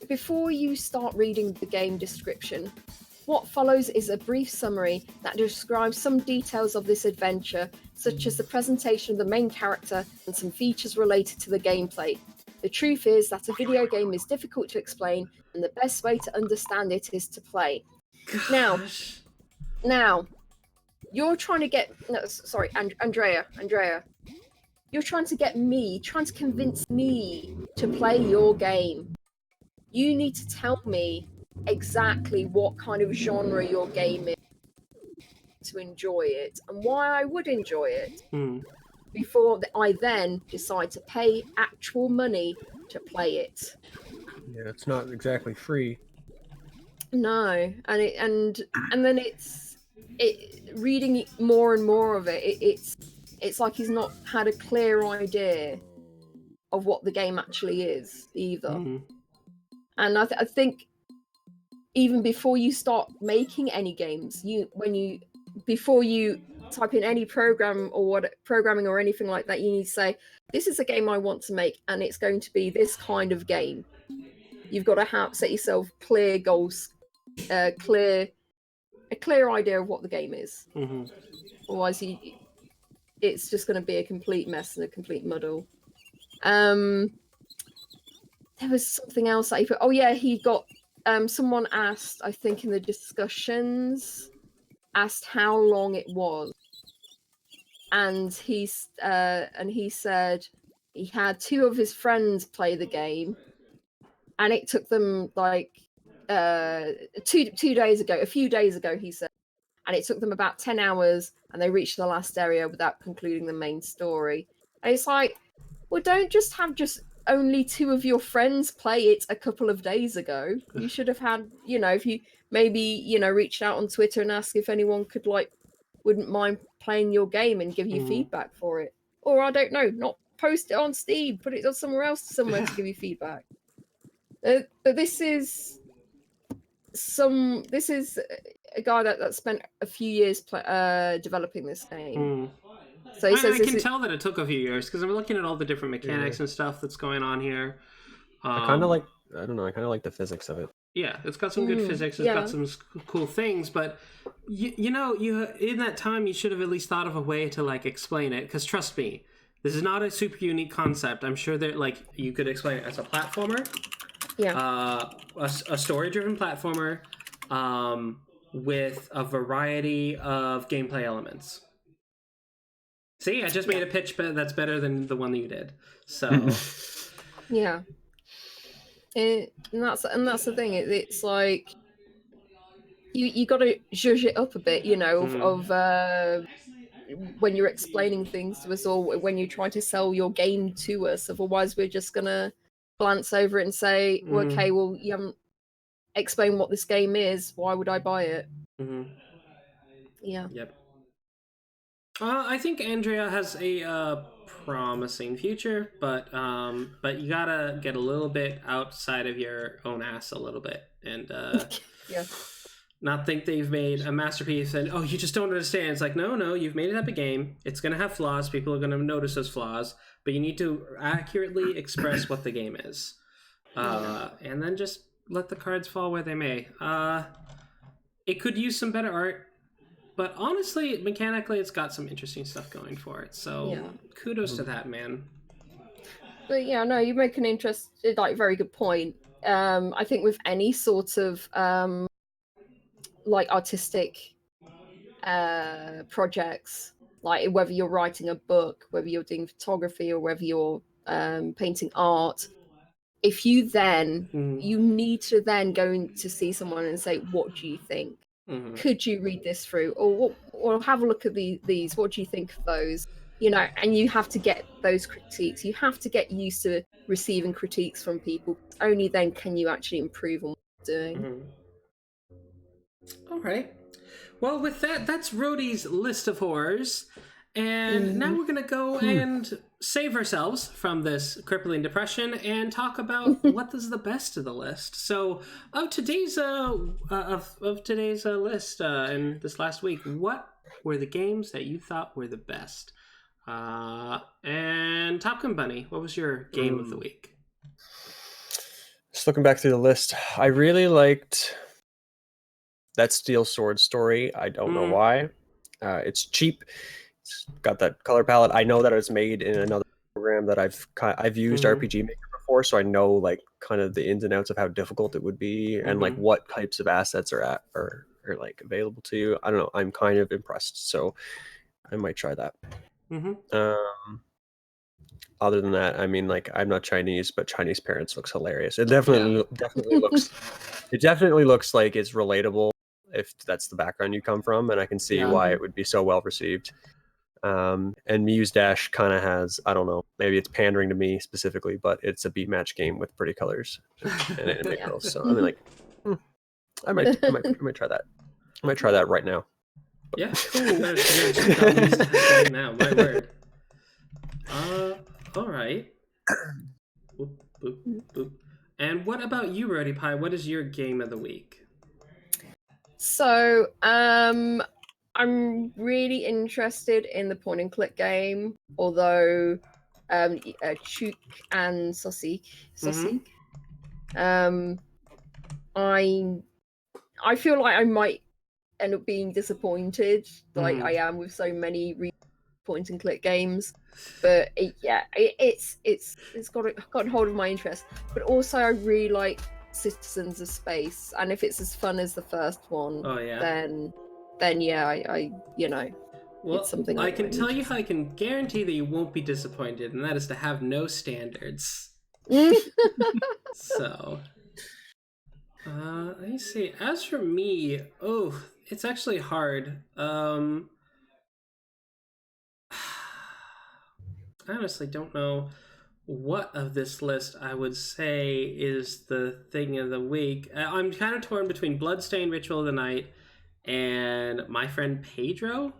before you start reading the game description, what follows is a brief summary that describes some details of this adventure, such as the presentation of the main character and some features related to the gameplay. The truth is that a video game is difficult to explain, and the best way to understand it is to play. Gosh. Now, you're trying to get... No, sorry, Andrea. You're trying to convince me to play your game. You need to tell me exactly what kind of genre your game is to enjoy it, and why I would enjoy it. Before I then decide to pay actual money to play it. Yeah, it's not exactly free. No, and then reading more and more of it, it's like he's not had a clear idea of what the game actually is either. And I think even before you start making any games, before you type in any programming or anything like that, you need to say, this is a game I want to make, and it's going to be this kind of game. You've got to set yourself clear goals, a clear idea of what the game is. Otherwise, it's just going to be a complete mess and a complete muddle. There was something else that he put. Oh yeah, he got. Someone asked, I think in the discussions, asked how long it was, and he said he had two of his friends play the game, and it took them like 2 days ago, a few days ago, he said, and it took them about 10 hours, and they reached the last area without concluding the main story. And it's like, well, don't just have only two of your friends play it a couple of days ago. You should have had, if you maybe, reached out on Twitter and asked if anyone wouldn't mind playing your game and give you feedback for it. Or I don't know, not post it on Steam, put it on somewhere to give you feedback. But this is a guy that spent a few years developing this game. So he says I can tell that it took a few years because I'm looking at all the different mechanics and stuff that's going on here. I kind of like the physics of it. Yeah, it's got some good physics. It's got some cool things, but you in that time you should have at least thought of a way to explain it. Because trust me, this is not a super unique concept. I'm sure that you could explain it as a platformer, a story-driven platformer, with a variety of gameplay elements. See, I just made a pitch that's better than the one that you did. So, yeah, and that's the thing. It's like you got to zhuzh it up a bit, of when you're explaining things to us or when you try to sell your game to us. Otherwise, we're just gonna glance over it and say, well, okay, well, you haven't explained what this game is. Why would I buy it? Yeah. Yep. I think Andrea has a promising future, but you gotta get a little bit outside of your own ass a little bit, and Yeah. not think they've made a masterpiece and you just don't understand. It's like, no, you've made it up a game. It's gonna have flaws. People are gonna notice those flaws, but you need to accurately express what the game is, and then just let the cards fall where they may. It could use some better art, but honestly, mechanically, it's got some interesting stuff going for it. So kudos to that, man. But yeah, no, you make an very good point. I think with any sort of like artistic projects, like whether you're writing a book, whether you're doing photography, or whether you're painting art, if you then you need to then go to see someone and say, what do you think? Could you read this through, or have a look at these? What do you think of those? And you have to get those critiques. You have to get used to receiving critiques from people. Only then can you actually improve on what you're doing. All right. Well, with that's Rhodey's list of horrors. And now we're going to go and save ourselves from this crippling depression and talk about what is the best of the list. So, of today's list in this last week, what were the games that you thought were the best? And Topgunbunny, what was your game of the week? Just looking back through the list, I really liked that Steel Sword story. I don't know why. It's cheap. It's got that color palette. I know that it was made in another program that I've used RPG Maker before, so I know like kind of the ins and outs of how difficult it would be and like what types of assets are like available to you. I don't know. I'm kind of impressed, so I might try that. Other than that, I mean, like, I'm not Chinese, but Chinese Parents looks hilarious. It definitely looks. It definitely looks like it's relatable if that's the background you come from, and I can see why it would be so well received. And Muse Dash kind of has, I don't know, maybe it's pandering to me specifically, but it's a beat match game with pretty colors and anime girls. So I mean, like, I might try that. I might try that right now. Yeah, cool. Right now, my word. All right. Boop, boop, boop. And what about you, Rhodey Pie? What is your game of the week? So, I'm really interested in the point and click game, although Chook and Sosig. I feel like I might end up being disappointed, like I am with so many point and click games. But it's got hold of my interest. But also, I really like Citizens of Space, and if it's as fun as the first one, then yeah, I well, it's something I can tell you how I can guarantee that you won't be disappointed, and that is to have no standards. So, let me see. As for me, it's actually hard. I honestly don't know what of this list I would say is the thing of the week. I'm kind of torn between Bloodstained, Ritual of the Night, and My Friend Pedro.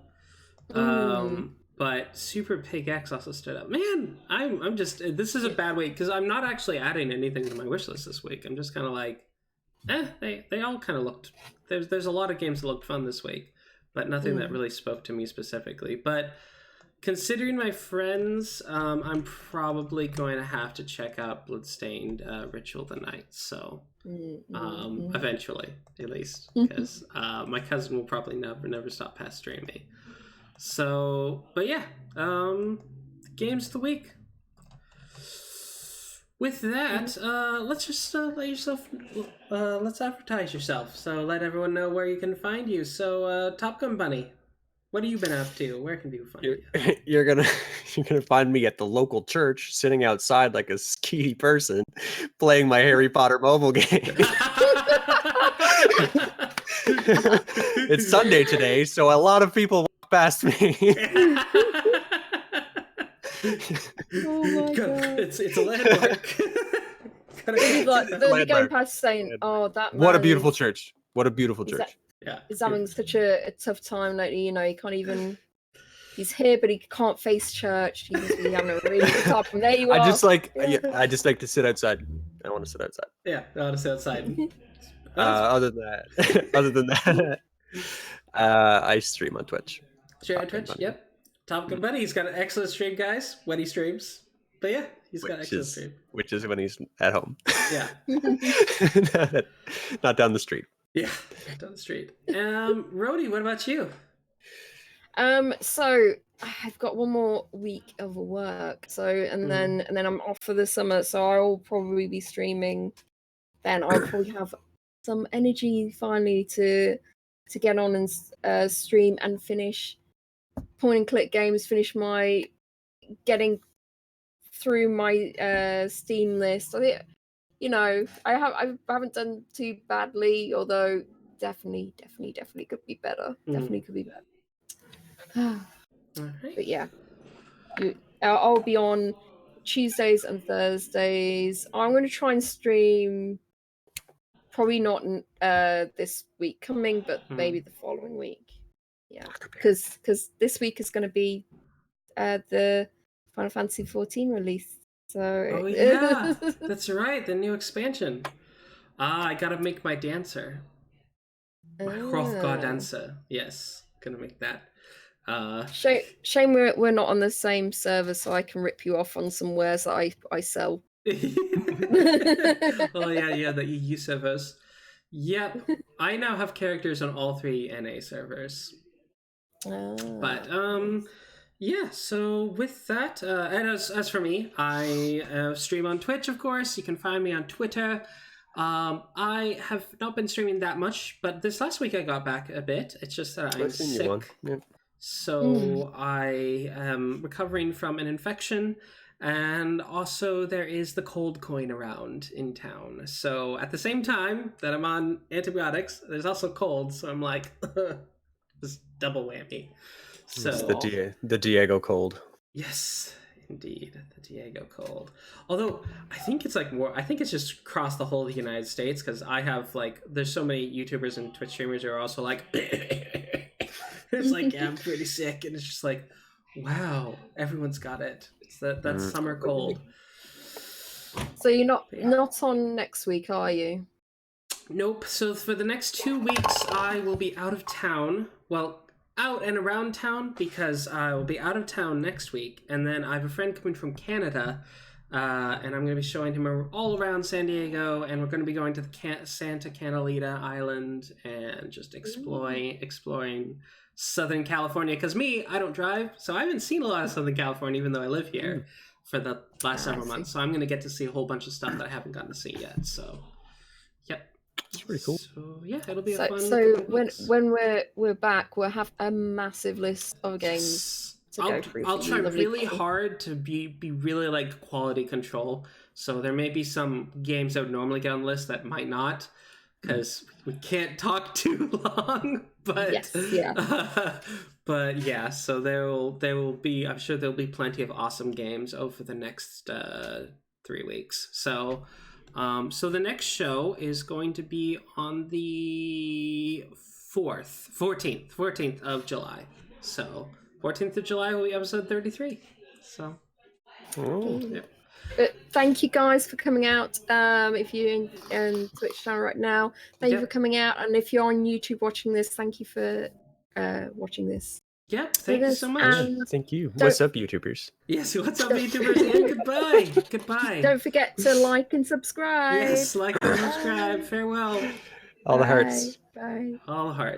But Super Pig X also stood up. Man, I'm just, this is a bad week because I'm not actually adding anything to my wish list this week. I'm just kind of like, they all kind of looked, there's a lot of games that looked fun this week, but nothing that really spoke to me specifically. But considering my friends, I'm probably going to have to check out Bloodstained, Ritual of the Night. So, eventually, at least, because my cousin will probably never stop pestering me. So, but yeah, games of the week. With that, let's just let's advertise yourself. So let everyone know where you can find you. So, Topgunbunny, what have you been up to? Where can people find you? You're gonna find me at the local church, sitting outside like a skeety person, playing my Harry Potter mobile game. It's Sunday today, so a lot of people walk past me. Oh my god! It's a landmark. They're going past saying, "Oh, that man what a beautiful church! What a beautiful church!" He's having such a tough time lately. You know, he can't even He's here, but he can't face church. He's having a really good time. And there you are. I just like to sit outside. I want to sit outside. Yeah, I want to sit outside. Other than that, I stream on Twitch. Stream on Twitch, yep. Topgunbunny, he's got an excellent stream, guys, when he streams. But yeah, he's got an excellent stream. Which is when he's at home. Yeah. Not down the street. Yeah, down the street. Rhodey, what about you? So I've got one more week of work. So and then I'm off for the summer. So I'll probably be streaming. Then I'll probably have some energy finally to get on and stream and finish point and click games. Finish my getting through my Steam list. I think, you know, I haven't done too badly, although definitely could be better. Definitely could be better. Right. But yeah, I'll be on Tuesdays and Thursdays. I'm going to try and stream, probably not this week coming, but maybe the following week. Yeah, because this week is going to be the Final Fantasy 14 release. So oh yeah, that's right, the new expansion. I gotta make my dancer. My Hrothgar dancer. Yes, gonna make that. Shame we're not on the same server, so I can rip you off on some wares that I sell. Oh yeah, the EU servers. Yep, I now have characters on all 3 NA servers. But yeah, so with that, and as for me, I stream on Twitch, of course. You can find me on Twitter. I have not been streaming that much, but this last week I got back a bit. It's just that I'm sick. Yeah. So I am recovering from an infection, and also there is the cold coin around in town. So at the same time that I'm on antibiotics, there's also cold, so I'm like, this double whammy. So it's the Diego cold. Yes, indeed, the Diego cold. Although I think it's like more. I think it's just across the whole of the United States, because I have like there's so many YouTubers and Twitch streamers who are also like, it's like, yeah, I'm pretty sick, and it's just like, wow, everyone's got it. It's that summer cold. So you're not on next week, are you? Nope. So for the next 2 weeks, I will be out of town. Well, out and around town, because I will be out of town next week, and then I have a friend coming from Canada, and I'm going to be showing him all around San Diego, and we're going to be going to the Santa Catalina Island and just exploring Southern California, because I don't drive, so I haven't seen a lot of Southern California, even though I live here for the last several months. So I'm going to get to see a whole bunch of stuff that I haven't gotten to see yet. So, yep. It's pretty cool. So yeah, it'll be a fun. So when we're back, we'll have a massive list of games to go through. I'll try really hard to be really like quality control. So there may be some games that would normally get on the list that might not, because we can't talk too long. But yes, yeah. But yeah, so there will be. I'm sure there'll be plenty of awesome games over the next 3 weeks. So. So the next show is going to be on the 14th of July. So 14th of July will be episode 33. So, yeah. But thank you guys for coming out. If you're in Twitch channel right now, thank you for coming out. And if you're on YouTube watching this, thank you for watching this. Yeah, thank you so much. Thank you. What's up, YouTubers? Yes, what's up, YouTubers? And goodbye. Goodbye. Don't forget to like and subscribe. Yes, like and subscribe. Farewell. All the hearts. Bye. All the hearts.